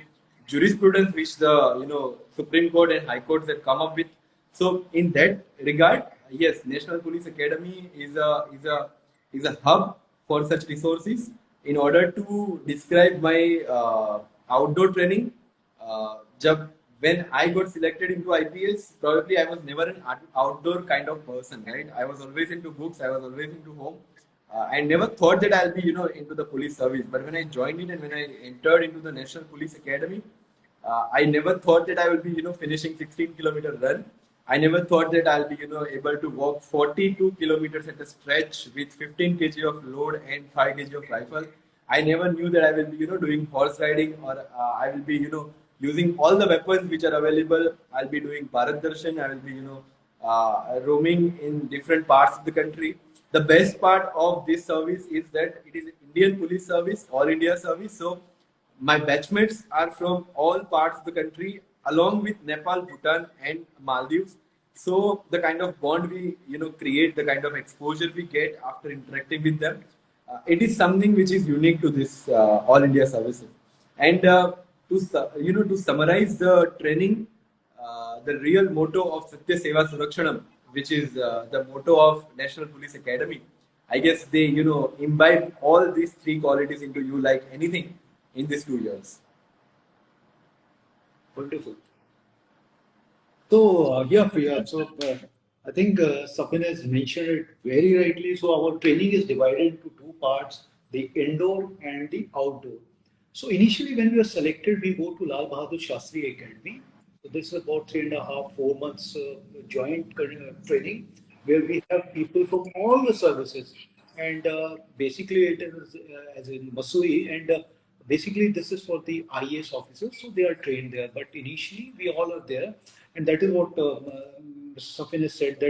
jurisprudence which the Supreme Court and High Courts have come up with. So in that regard, yes, National Police Academy is a hub for such resources. In order to describe my outdoor training, जब when I got selected into IPS, probably I was never an outdoor kind of person, right? I was always into books, I was always into home. I never thought that I'll be, into the police service. But when I joined it and when I entered into the National Police Academy, I never thought that I will be, finishing 16-kilometer run. I never thought that I'll be, able to walk 42 kilometers at a stretch with 15 kg of load and 5 kg of rifle. I never knew that I will be, doing horse riding or I will be, using all the weapons which are available. I'll be doing Bharat Darshan. I will be, roaming in different parts of the country. The best part of this service is that it is Indian Police Service, All India service. So my batchmates are from all parts of the country, along with Nepal, Bhutan, and Maldives. So the kind of bond we create, the kind of exposure we get after interacting with them, it is something which is unique to this All India services. And to summarize the training, the real motto of Satya Seva Surakshanam, which is the motto of National Police Academy, I guess they imbibe all these three qualities into you like anything in these 2 years. Wonderful. So, yeah, Priya. So, I think Sapin has mentioned it very rightly. So, our training is divided into two parts, the indoor and the outdoor. So, initially, when we were selected, we go to Lal Bahadur Shastri Academy. So, this is about 3.5, 4 months joint training where we have people from all the services. And basically, it is as in Masui. And basically, this is for the IAS officers, so they are trained there. But initially, we all are there, and that is what Safin has said,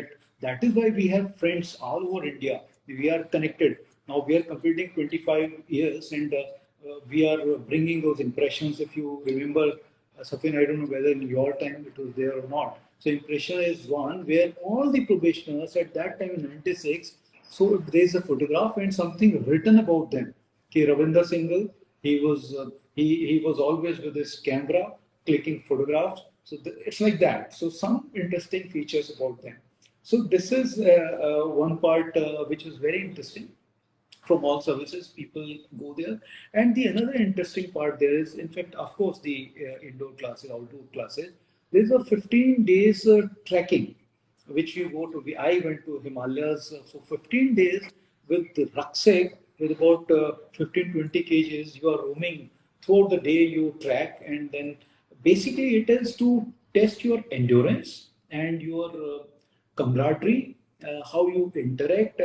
that is why we have friends all over India. We are connected. Now we are completing 25 years, and we are bringing those impressions. If you remember, Safin, I don't know whether in your time it was there or not. So impression is one where all the probationers at that time in '96. So there is a photograph and something written about them. Ki Ravinder Singhal, he was always with his camera clicking photographs. So it's like that. So some interesting features about them. So this is one part which is very interesting. From all services, people go there. And the another interesting part there is, in fact, of course, the indoor classes, outdoor classes. There's a 15 days trekking, which you go to. I went to Himalayas for 15 days with the rucksack with about 15, 20 kgs. You are roaming throughout the day, you track, and then basically it is to test your endurance and your camaraderie, how you interact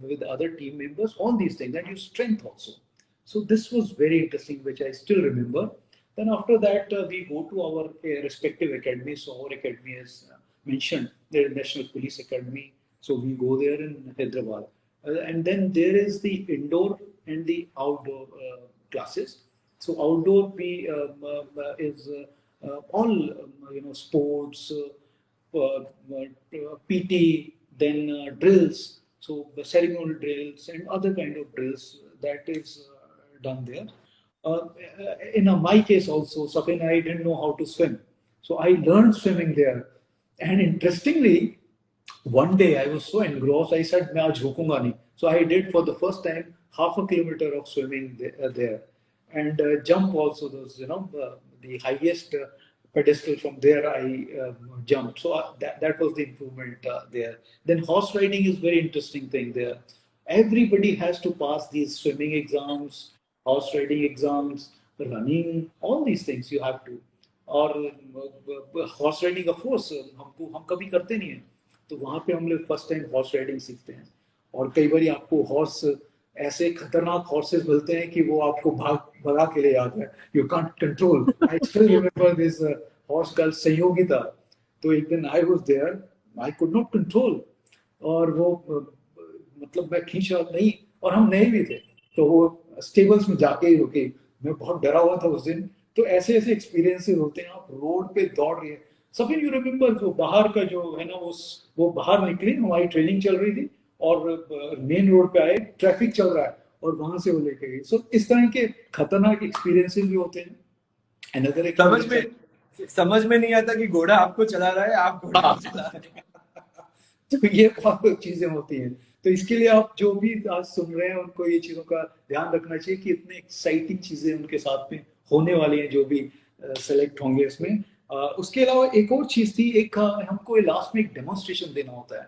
with other team members, all these things, and your strength also. So this was very interesting, which I still remember. Then after that, we go to our respective academies. So our academy is mentioned, the National Police Academy. So we go there in Hyderabad. And then there is the indoor and the outdoor classes. So outdoor we is all sports, PT, then drills. So the ceremonial drills and other kind of drills that is done there. In my case also, Safin, I didn't know how to swim. So I learned swimming there. And interestingly, one day I was so engrossed, I said, मैं आज रुकूंगा नहीं. So I did for the first time half a kilometer of swimming there. And jump also, those, the highest pedestal from there I jumped. So that was the improvement there. Then horse riding is very interesting thing there. Everybody has to pass these swimming exams, horse riding exams, running, all these things you have to. और हॉर्स राइडिंग ऑफ कोर्स हम कभी करते नहीं है, तो वहां पे हम लोग फर्स्ट टाइम हॉर्स राइडिंग सीखते हैं. और कई बार आपको हॉर्स ऐसे खतरनाक हॉर्सेस मिलते हैं कि वो आपको भगा के ले जाता है. You can't control. I still remember this horse called Sanyogita. तो एक दिन I was there, I could not control, और वो मतलब मैं खींच रहा नहीं, और हम नए भी थे, तो वो स्टेबल्स में जाके ही रुके. मैं बहुत डरा हुआ था उस दिन. तो ऐसे ऐसे एक्सपीरियंसेस होते हैं. आप रोड पे दौड़ रही है. सफिन, यू रिमेम्बर जो बाहर का जो है ना, वो बाहर निकली, हमारी ट्रेनिंग चल रही थी, और मेन रोड पे आए, ट्रैफिक चल रहा है, और वहां से वो लेके गई. सो इस तरह के खतरनाक एक्सपीरियंसेस भी होते हैं. समझ में नहीं आता कि घोड़ा आपको चला रहा है, आप घोड़ा चला रहे हैं. तो ये बहुत चीजें होती हैं. तो इसके लिए आप जो भी आज सुन रहे हैं उनको ये चीजों का ध्यान रखना चाहिए कि इतने एक्साइटिंग चीजें उनके साथ में होने वाली हैं जो भी सेलेक्ट होंगे इसमें. उसके अलावा एक और चीज थी, एक हमको लास्ट में एक डेमोन्स्ट्रेशन देना होता है.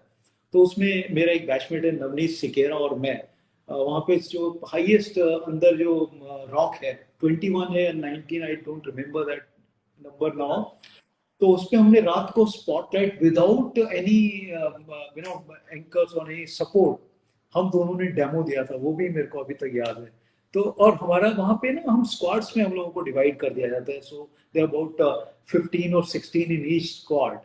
तो उसमें मेरा एक बैचमेट है नवनीत सिकेरा और मैं, वहाँ पे जो हाईएस्ट अंदर जो रॉक है 21 है 19, I don't remember that number now. तो उसपे हमने रात को स्पॉटलाइट विदाउट एनी एंकर्स और एनी सपोर्ट हम दोनों ने डेमो दिया था. वो भी मेरे को अभी तक याद है. तो और हमारा वहाँ पे ना, हम स्क्वाड्स में हम लोगों को डिवाइड कर दिया जाता है. सो दे आर अबाउट 15 और 16 in each squad.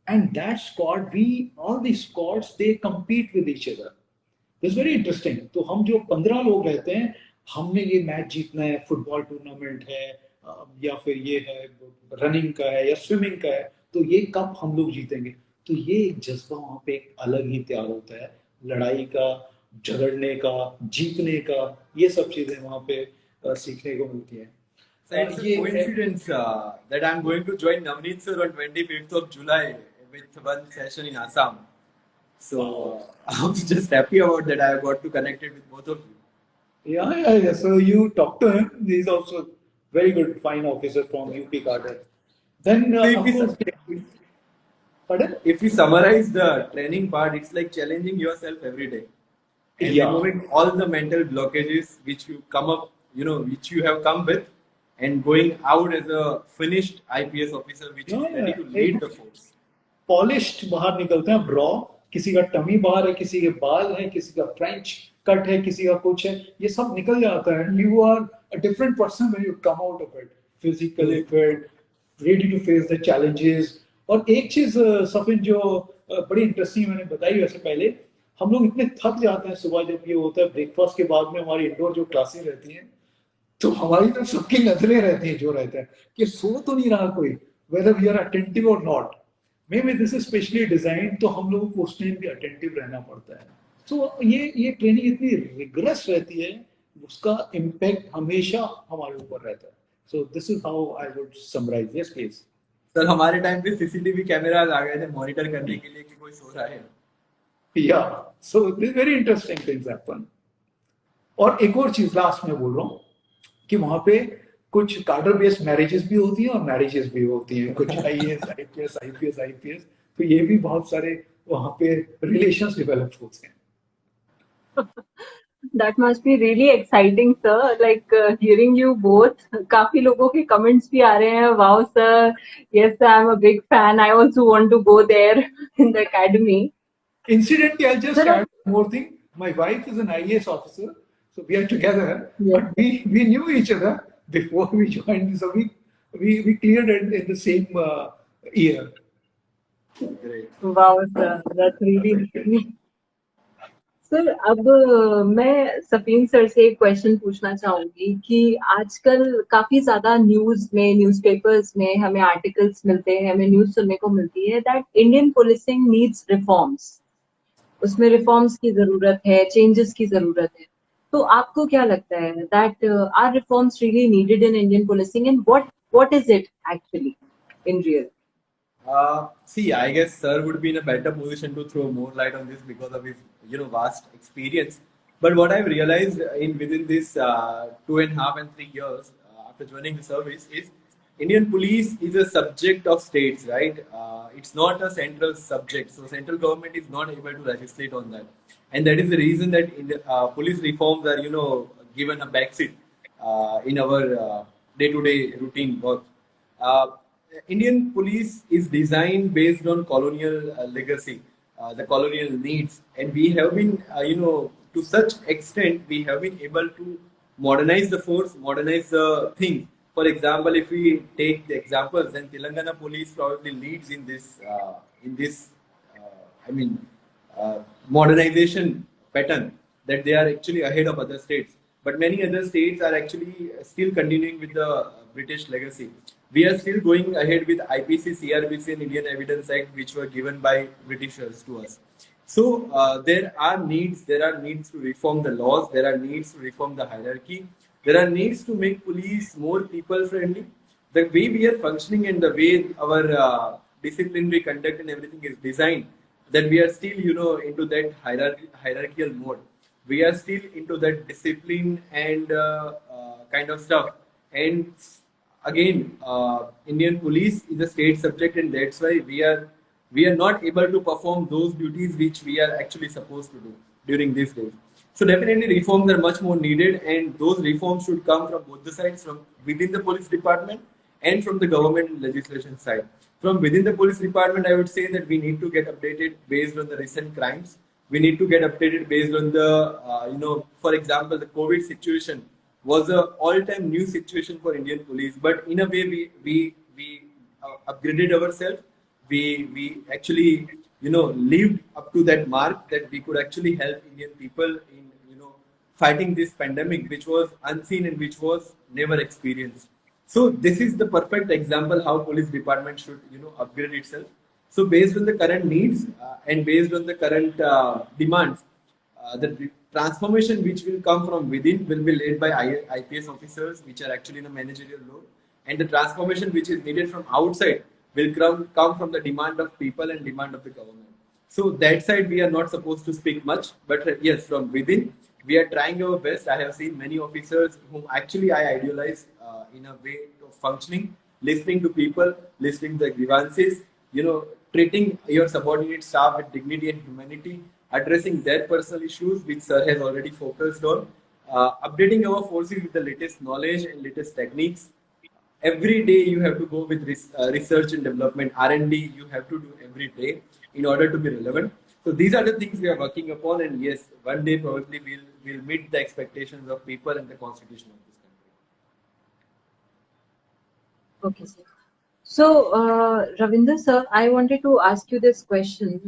And that squad, all the squads, they compete with each other. It's very interesting. तो हम जो 15 लोग रहते हैं, हमने ये मैच जीतना है, फुटबॉल टूर्नामेंट है, या फिर ये है रनिंग का है या स्विमिंग का है, तो ये कप हम लोग जीतेंगे. तो ये एक जज्बा वहाँ पे एक अलग ही तैयार होता है, लड़ाई का, झगड़ने का, जीतने का, ये सब चीजें वहाँ पे सीखने को मिलती हैं. It's a coincidence that I'm going to join Navneet sir on 25th of July with one session in Assam. So I'm just happy about that. I got to connect it with both of you. Yeah. So you talk to him. He's also very good, fine officer from UP Cadre. Then if you summarize the training part, it's like challenging yourself every day and removing all the mental blockages which you come up, which you have come with, and going out as a finished IPS officer which is ready to lead the force. Polished बाहर निकलते हैं, ब्रॉ. किसी का टमी बाहर है, किसी के बाल है, किसी का फ्रेंच कट है, किसी का कुछ है, ये सब निकल जाता है. You are a different person when you come out of it, physically fit, ready to face the challenges. और एक चीज सफिन जो बड़ी इंटरेस्टिंग मैंने बताई, वैसे पहले हम लोग इतने थक जाते हैं सुबह, जब ये होता है ब्रेकफास्ट के बाद में हमारी इंडोर जो क्लासेस रहती हैं, तो हमारी तो सबकी नजरें रहती हैं जो रहता है कि सो तो नहीं रहा कोई, whether we are attentive or not. Maybe this is specially designed, तो हम लोगों को उस टाइम भी अटेंटिव रहना पड़ता है. तो ये ट्रेनिंग इतनी रिग्रेस रहती है, उसका इम्पैक्ट हमेशा हमारे ऊपर रहता है. So this is how I would summarise. Yes please sir. हमारे टाइम पे सीसीटीवी कैमरास आ गए थे मॉनिटर करने के लिए कि कोई सो रहा है. या so this very interesting things happen. और एक और चीज लास्ट में बोल रहा हूँ कि वहां पे कुछ कार्डर बेस्ड मैरिजेस भी होती हैं और मैरिजेस भी होती हैं, कुछ आईएएस आईपीएस. तो ये भी बहुत सारे वहां पे रिलेशंस डेवलप होते हैं. That must be really exciting, sir. Like hearing you both. काफी लोगों के comments भी आ रहे हैं. Wow, sir. Yes, sir, I'm a big fan. I also want to go there in the academy. Incidentally, I'll just add one more thing. My wife is an IAS officer, so we are together. But we knew each other before we joined. So we cleared it in the same year. Great. Wow, sir. That's really. Sir, अब मैं सफीन सर से एक क्वेश्चन पूछना चाहूंगी कि आजकल काफी ज्यादा न्यूज में, न्यूज़पेपर्स में हमें आर्टिकल्स मिलते हैं, हमें न्यूज सुनने को मिलती है that Indian policing needs reforms. उसमें रिफॉर्म्स की जरूरत है, चेंजेस की जरूरत है. तो आपको क्या लगता है that are reforms really needed in Indian policing, and what is it actually in real? See, I guess Sir would be in a better position to throw more light on this because of his, vast experience. But what I've realized in within this 2.5 and 3 years after joining the service is Indian police is a subject of states, right? It's not a central subject, so central government is not able to legislate on that, and that is the reason that police reforms are, given a backseat in our day-to-day routine work. Uh, Indian police is designed based on colonial legacy, the colonial needs, and we have been, to such extent, we have been able to modernize the force, modernize the thing. For example, if we take the examples, then Telangana police probably leads in this, I mean, modernization pattern, that they are actually ahead of other states. But many other states are actually still continuing with the British legacy. We are still going ahead with IPC, CRPC, and Indian Evidence Act, which were given by Britishers to us. So there are needs. There are needs to reform the laws. There are needs to reform the hierarchy. There are needs to make police more people friendly. The way we are functioning and the way our disciplinary conduct and everything is designed, that we are still, into that hierarchical mode. We are still into that discipline and kind of stuff. And again, Indian police is a state subject, and that's why we are not able to perform those duties which we are actually supposed to do during these days. So definitely reforms are much more needed, and those reforms should come from both the sides, from within the police department and from the government legislation side. From within the police department, I would say that we need to get updated based on the recent crimes. We need to get updated based on the, for example, the COVID situation was a all-time new situation for Indian police. But in a way, we upgraded ourselves. We actually, lived up to that mark, that we could actually help Indian people in, fighting this pandemic, which was unseen and which was never experienced. So this is the perfect example how police department should, upgrade itself. So based on the current needs and based on the current demands, the transformation which will come from within will be led by IPS officers, which are actually in a managerial role, and the transformation which is needed from outside will come from the demand of people and demand of the government. So that side we are not supposed to speak much, but yes, from within we are trying our best. I have seen many officers whom actually I idealize in a way of functioning, listening to people, listening to the grievances, treating your subordinate staff with dignity and humanity, addressing their personal issues, which Sir has already focused on, updating our forces with the latest knowledge and latest techniques. Every day you have to go with research and development, R&D you have to do every day in order to be relevant. So these are the things we are working upon, and yes, one day probably we'll meet the expectations of people and the constitution of this country. Okay, sir. So, Ravinder sir, I wanted to ask you this question,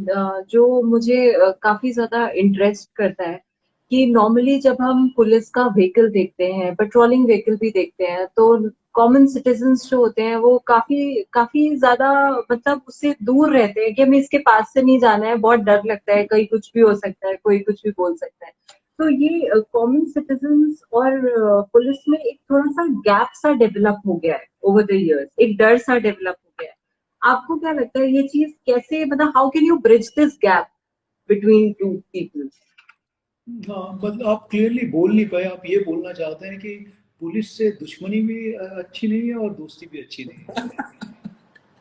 जो मुझे काफी ज्यादा इंटरेस्ट करता है कि नॉर्मली जब हम पुलिस का व्हीकल देखते हैं, पेट्रोलिंग व्हीकल भी देखते हैं, तो कॉमन सिटीजन्स जो होते हैं वो काफी काफी ज्यादा मतलब उससे दूर रहते हैं कि हमें इसके पास से नहीं जाना है, बहुत डर लगता है, कहीं कुछ भी हो सकता है, कोई कुछ भी बोल सकता है. तो ये कॉमन सिटीजन्स और पुलिस में एक थोड़ा सा गैप सा डेवलप हो गया है ओवर द इयर्स, एक डर सा डेवलप हो गया है. आपको क्या लगता है ये चीज कैसे, मतलब how can you bridge this gap between two people? हाँ, मतलब आप क्लियरली बोल नहीं पाए. आप ये बोलना चाहते हैं कि पुलिस से दुश्मनी भी अच्छी नहीं है और दोस्ती भी अच्छी नहीं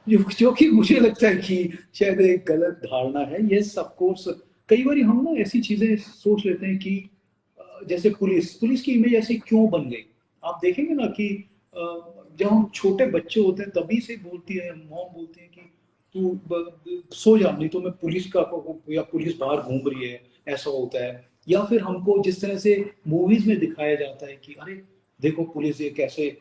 है, जो कि मुझे लगता है कि शायद एक गलत धारणा है. यस ऑफ कोर्स, कई बार हम ना ऐसी चीजें सोच लेते हैं कि जैसे पुलिस की इमेज ऐसी क्यों बन गई. आप देखेंगे ना कि जब हम छोटे बच्चे होते हैं तभी से बोलती है मॉम, बोलती है कि तू सो जा, नहीं तो मैं पुलिस का, या पुलिस बाहर घूम रही है, ऐसा होता है. या फिर हमको जिस तरह से मूवीज में दिखाया जाता है कि अरे देखो पुलिस ये कैसे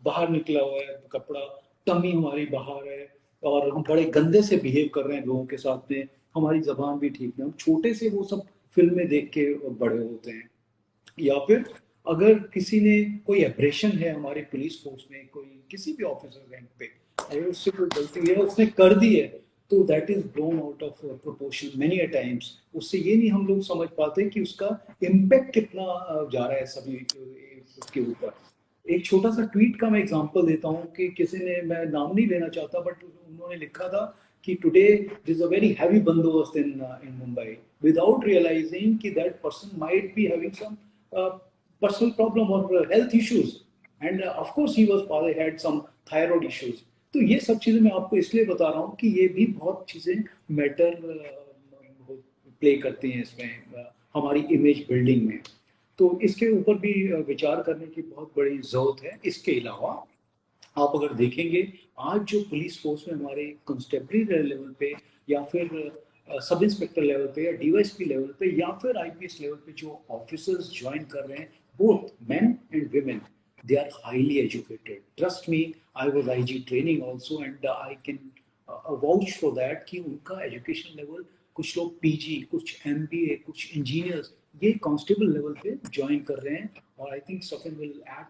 बाहर निकला हुआ है कपड़ा, टमी हमारी बाहर है और हम बड़े गंदे से बिहेव कर रहे हैं लोगों के साथ में, हमारी जबान भी ठीक है. हम छोटे से वो सब फिल्में देख के बड़े होते हैं. या फिर अगर किसी ने कोई एब्रेशन है हमारी पुलिस फोर्स में, कोई किसी भी ऑफिसर रैंक पे, अगर उससे कोई गलती है उसने कर दी है, तो that is blown out of proportion many a times. उससे ये नहीं हम लोग समझ पाते कि उसका इम्पैक्ट कितना जा रहा है सभी उसके ऊपर। एक छोटा सा ट्वीट का मैं एग्जांपल देता हूँ कि किसी ने, मैं नाम नहीं लेना चाहता, बट उन्होंने लिखा था कि today there is a very heavy बंदोबस्त इन मुंबई, विदाउट रियलाइजिंग कि that person might be having some personal problem or health issues, and of course he had some thyroid issues। तो ये सब चीजें मैं आपको इसलिए बता रहा हूँ कि ये भी बहुत चीजें मैटर प्ले करती हैं इसमें हमारी इमेज बिल्डिंग में। तो इसके ऊपर भी विचार करने की बहुत बड़ी जरूरत है। इसके अलावा आप अगर देखेंगे आज जो पुलिस फोर्स में हमारे कंस्टेबलरी लेवल पे या फिर सब इंस्पेक्टर लेवल पे या डीवाईएसपी लेवल पे या फिर आईपीएस लेवल पे जो ऑफिसर्स ज्वाइन कर रहे हैं, both men and women, they are highly educated. Trust me, I was IG training also, and I can vouch for that कि उनका एजुकेशन लेवल, कुछ लोग पीजी, कुछ एमबीए, कुछ इंजीनियर्स ये कांस्टेबल लेवल पे ज्वाइन कर रहे हैं। और आई थिंक सफिन will add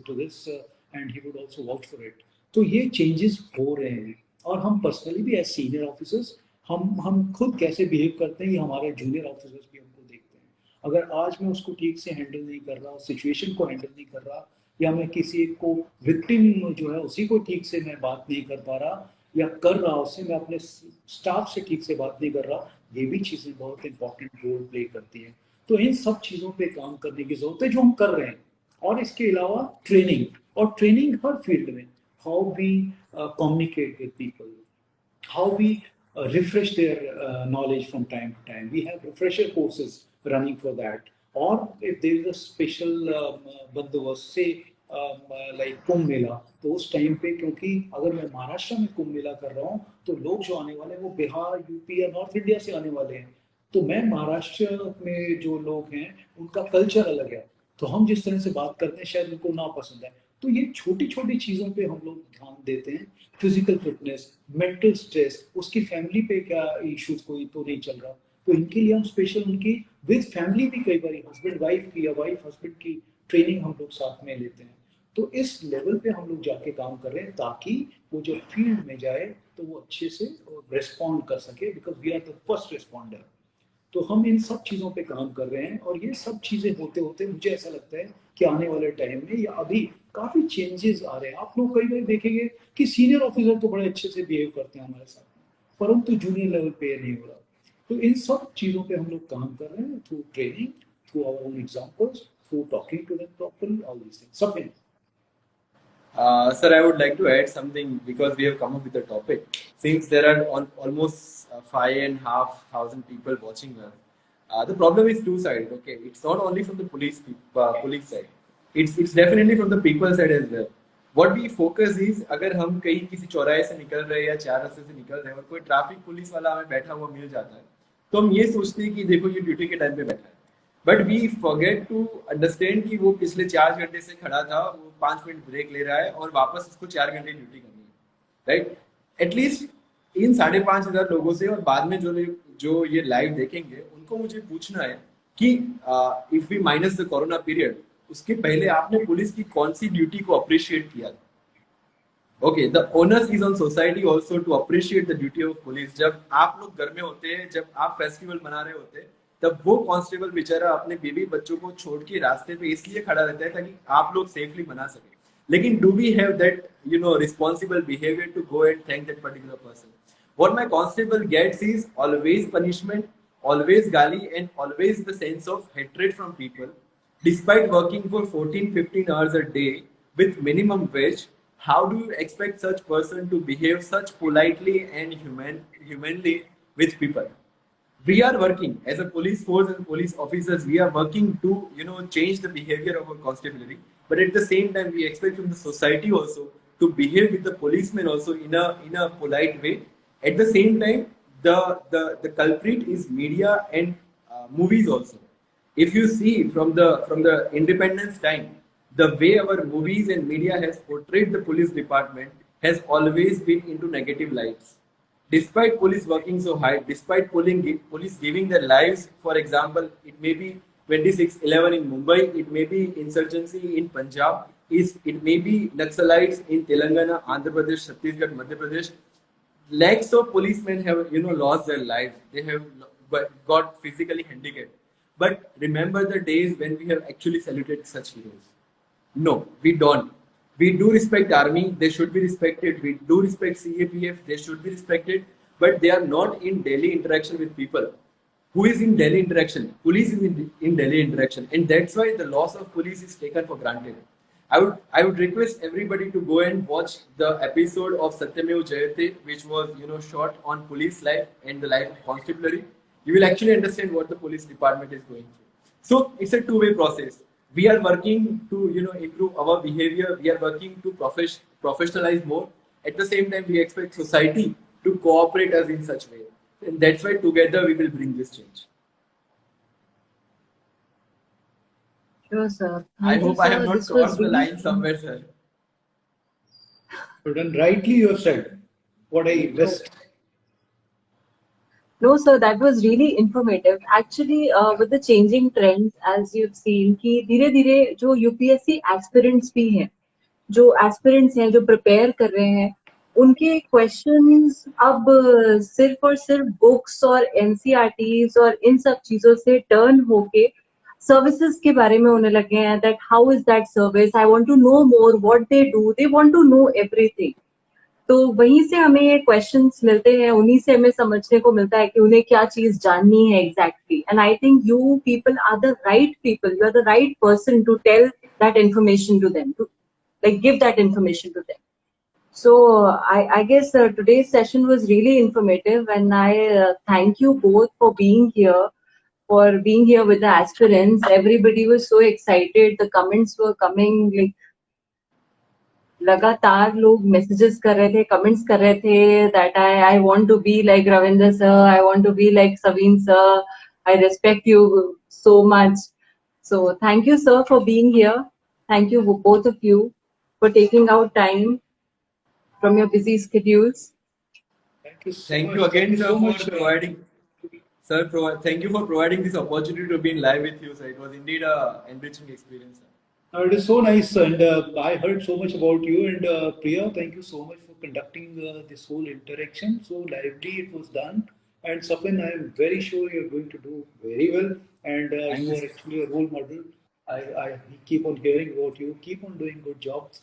to this and he would also vouch for it. तो ये चेंजेस हो रहे हैं। और हम पर्सनली भी एज सीनियर ऑफिसर्स हम खुद कैसे बिहेव करते हैं ये हमारे जूनियर ऑफिसर्स भी हमको देखते हैं। अगर आज मैं उसको ठीक से हैंडल नहीं कर रहा, सिचुएशन को हैंडल नहीं कर रहा, या मैं किसी को विक्टिम जो है उसी को ठीक से मैं बात नहीं कर पा रहा या कर रहा उससे, मैं अपने स्टाफ से ठीक से बात नहीं कर रहा, ये भी चीज़ें बहुत इंपॉर्टेंट रोल प्ले करती हैं। तो इन सब चीज़ों पे काम करने की जरूरत है जो हम कर रहे हैं। और इसके अलावा ट्रेनिंग, और ट्रेनिंग हर फील्ड में, how we communicate with people, how we refresh their knowledge from time to time. We have refresher courses running for that. Or if there is a special बंदोबस्त, say like कुंभ मेला, तो उस टाइम पे, क्योंकि अगर मैं महाराष्ट्र में कुंभ मेला कर रहा हूँ तो लोग जो आने वाले हैं वो बिहार, यूपी या नॉर्थ इंडिया से आने वाले हैं। तो मैं महाराष्ट्र में जो लोग हैं उनका कल्चर अलग है, तो हम जिस तरह से बात करते हैं शायद उनको ना पसंद है। तो ये छोटी छोटी चीज़ों पे हम लोग ध्यान देते हैं। फिजिकल फिटनेस, मेंटल स्ट्रेस, उसकी फैमिली पे क्या इश्यूज कोई तो नहीं चल रहा, तो इनके लिए हम स्पेशल उनकी विद फैमिली भी कई बार हस्बैंड वाइफ की या वाइफ हस्बैंड की ट्रेनिंग हम लोग साथ में लेते हैं। तो इस लेवल पे हम लोग जाके काम कर रहे हैं ताकि वो जो फील्ड में जाए तो वो अच्छे से रिस्पॉन्ड कर सके, because we are the first responder. तो हम इन सब चीज़ों पे काम कर रहे हैं। और ये सब चीज़ें होते होते मुझे ऐसा लगता है कि आने वाले टाइम में या अभी काफ़ी चेंजेस आ रहे हैं। आप लोग कई बार देखेंगे कि सीनियर ऑफिसर तो बड़े अच्छे से बिहेव करते हैं हमारे साथ, परंतु जूनियर लेवल पे ये नहीं हो रहा। तो इन सब चीज़ों पे हम लोग काम कर रहे हैं through training, through our own examples, through talking to them properly, all these things. सब Sir, I would like to add something because we have come up with a topic. Since there are almost 5,500 people watching us, the problem is two-sided. Okay, it's not only from the police side. It's definitely from the people side as well. What we focus is, अगर हम कहीं किसी चौराहे से निकल रहे हैं या चार रास्ते से निकल रहे हैं और कोई ट्रैफिक पुलिस वाला हमें बैठा हुआ मिल जाता है, तो हम ये सोचते हैं कि देखो ये ड्यूटी के टाइम पे बैठा है। But we forget to understand कि वो पिछले 4 घंटे से खड़ा था, वो 5 मिनट ब्रेक ले रहा है और वापस उसको 4 घंटे ड्यूटी करनी है, राइट? एटलीस्ट इन 5,500 लोगों से और बाद में जो ये लाइव देखेंगे उनको मुझे पूछना है कि if we minus the corona period, उसके पहले आपने पुलिस की कौन सी ड्यूटी को अप्रिशिएट किया था? Okay, the onus is on society also to appreciate the duty of police. जब आप लोग घर में होते हैं, जब आप फेस्टिवल मना रहे होते हैं, तब वो कांस्टेबल बेचारा अपने बेबी बच्चों को छोड़ के रास्ते पे इसलिए खड़ा रहता है ताकि आप लोग सेफली मना सके। लेकिन do we have that responsible behaviour to go and thank that particular person? What my constable gets is always punishment, always gali, and always the sense of hatred from people. Despite working for 14-15 hours a day with minimum wage, how do you expect such person to behave such politely and humanly with people? We are working as a police force and police officers. We are working to change the behavior of our constabulary, but at the same time we expect from the society also to behave with the policemen also in a polite way. At the same time, the culprit is media and movies also. If you see from the independence time, the way our movies and media has portrayed the police department has always been into negative lights. Despite police working so hard, despite police giving their lives, for example, it may be 26/11 in Mumbai, it may be insurgency in Punjab, it may be Naxalites in Telangana, Andhra Pradesh, Chhattisgarh, Madhya Pradesh. lakhs of policemen have lost their lives. They have got physically handicapped. But remember the days when we have actually saluted such heroes. No, we don't. We do respect army, they should be respected. We do respect CAPF, they should be respected. But they are not in daily interaction with people. Who is in daily interaction? Police is in daily interaction. And that's why the loss of police is taken for granted. I would request everybody to go and watch the episode of Satyamev Jayate, which was shot on police life and the life of constabulary. You will actually understand what the police department is going through. So it's a two-way process. We are working to improve our behavior. We are working to professionalize more. At the same time, we expect society to cooperate us in such way, and that's why together we will bring this change. Sure, sir. I Thank you, hope I have sir. not This was crossed the really line somewhere, sir. But then rightly you have said what I missed. No, sir, that was really informative. Actually, with the changing trends, as you've seen, कि धीरे धीरे जो UPSC aspirants भी हैं, जो aspirants हैं, जो prepare कर रहे हैं, उनके questions अब सिर्फ और सिर्फ books और NCERTs और इन सब चीजों से turn होके services के बारे में होने लगे हैं. That how is that service? I want to know more. What they do? They want to know everything. तो वहीं से हमें ये क्वेश्चंस मिलते हैं, उन्हीं से हमें समझने को मिलता है कि उन्हें क्या चीज जाननी है exactly. And I think you people are the right people, you are the right person to tell that information to them, to like give that information to them. So I guess today's session was really informative, and I thank you both for being here with the aspirants. Everybody was so excited. The comments were coming like लगातार लोग मैसेजेस कर रहे थे, कमेंट्स कर रहे थे that I want to be like Ravinder sir, I want to be like Saveen sir, I respect you so much. So thank you sir for being here. Thank you both of you for taking out time from your busy schedules. Thank you so Thank much. you again, Thank you sir, so for much. providing. Sir, thank you for providing this opportunity to be in live with you, sir. It was indeed a enriching experience, sir. It is so nice, and I heard so much about you. And Priya, thank you so much for conducting this whole interaction. So lively it was done. And Sapin, I am very sure you're going to do very well. And you are actually a role model. I keep on hearing about you. Keep on doing good jobs.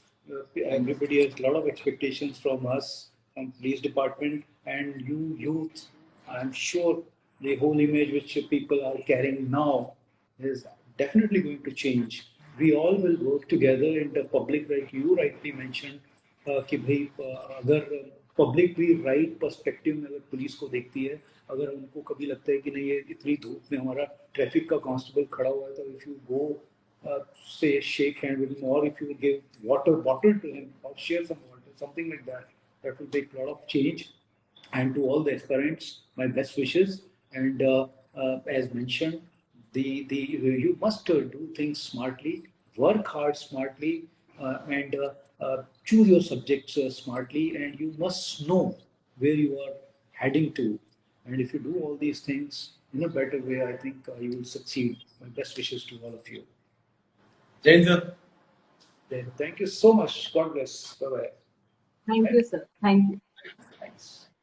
Everybody has a lot of expectations from us, from police department, and you youth. I'm sure the whole image which people are carrying now is definitely going to change. We all will work together in the public, like you rightly mentioned, कि भाई अगर पब्लिक भी राइट पर्सपेक्टिव में अगर पुलिस को देखती है, अगर उनको कभी लगता है कि नहीं ये इतनी धूप में हमारा ट्रैफिक का कांस्टेबल खड़ा हुआ है, तो if you go say shake hand with him, or if you give water bottle to him or share some water, something like that, that will make a lot of change. And to all the aspirants, my best wishes. And as mentioned, the you must do things smartly, work hard smartly, and choose your subjects smartly, and you must know where you are heading to. And if you do all these things in a better way, I think you will succeed. My best wishes to all of you. Jain, sir. Then thank you so much. God bless. Bye bye. Thank you sir. Thank you.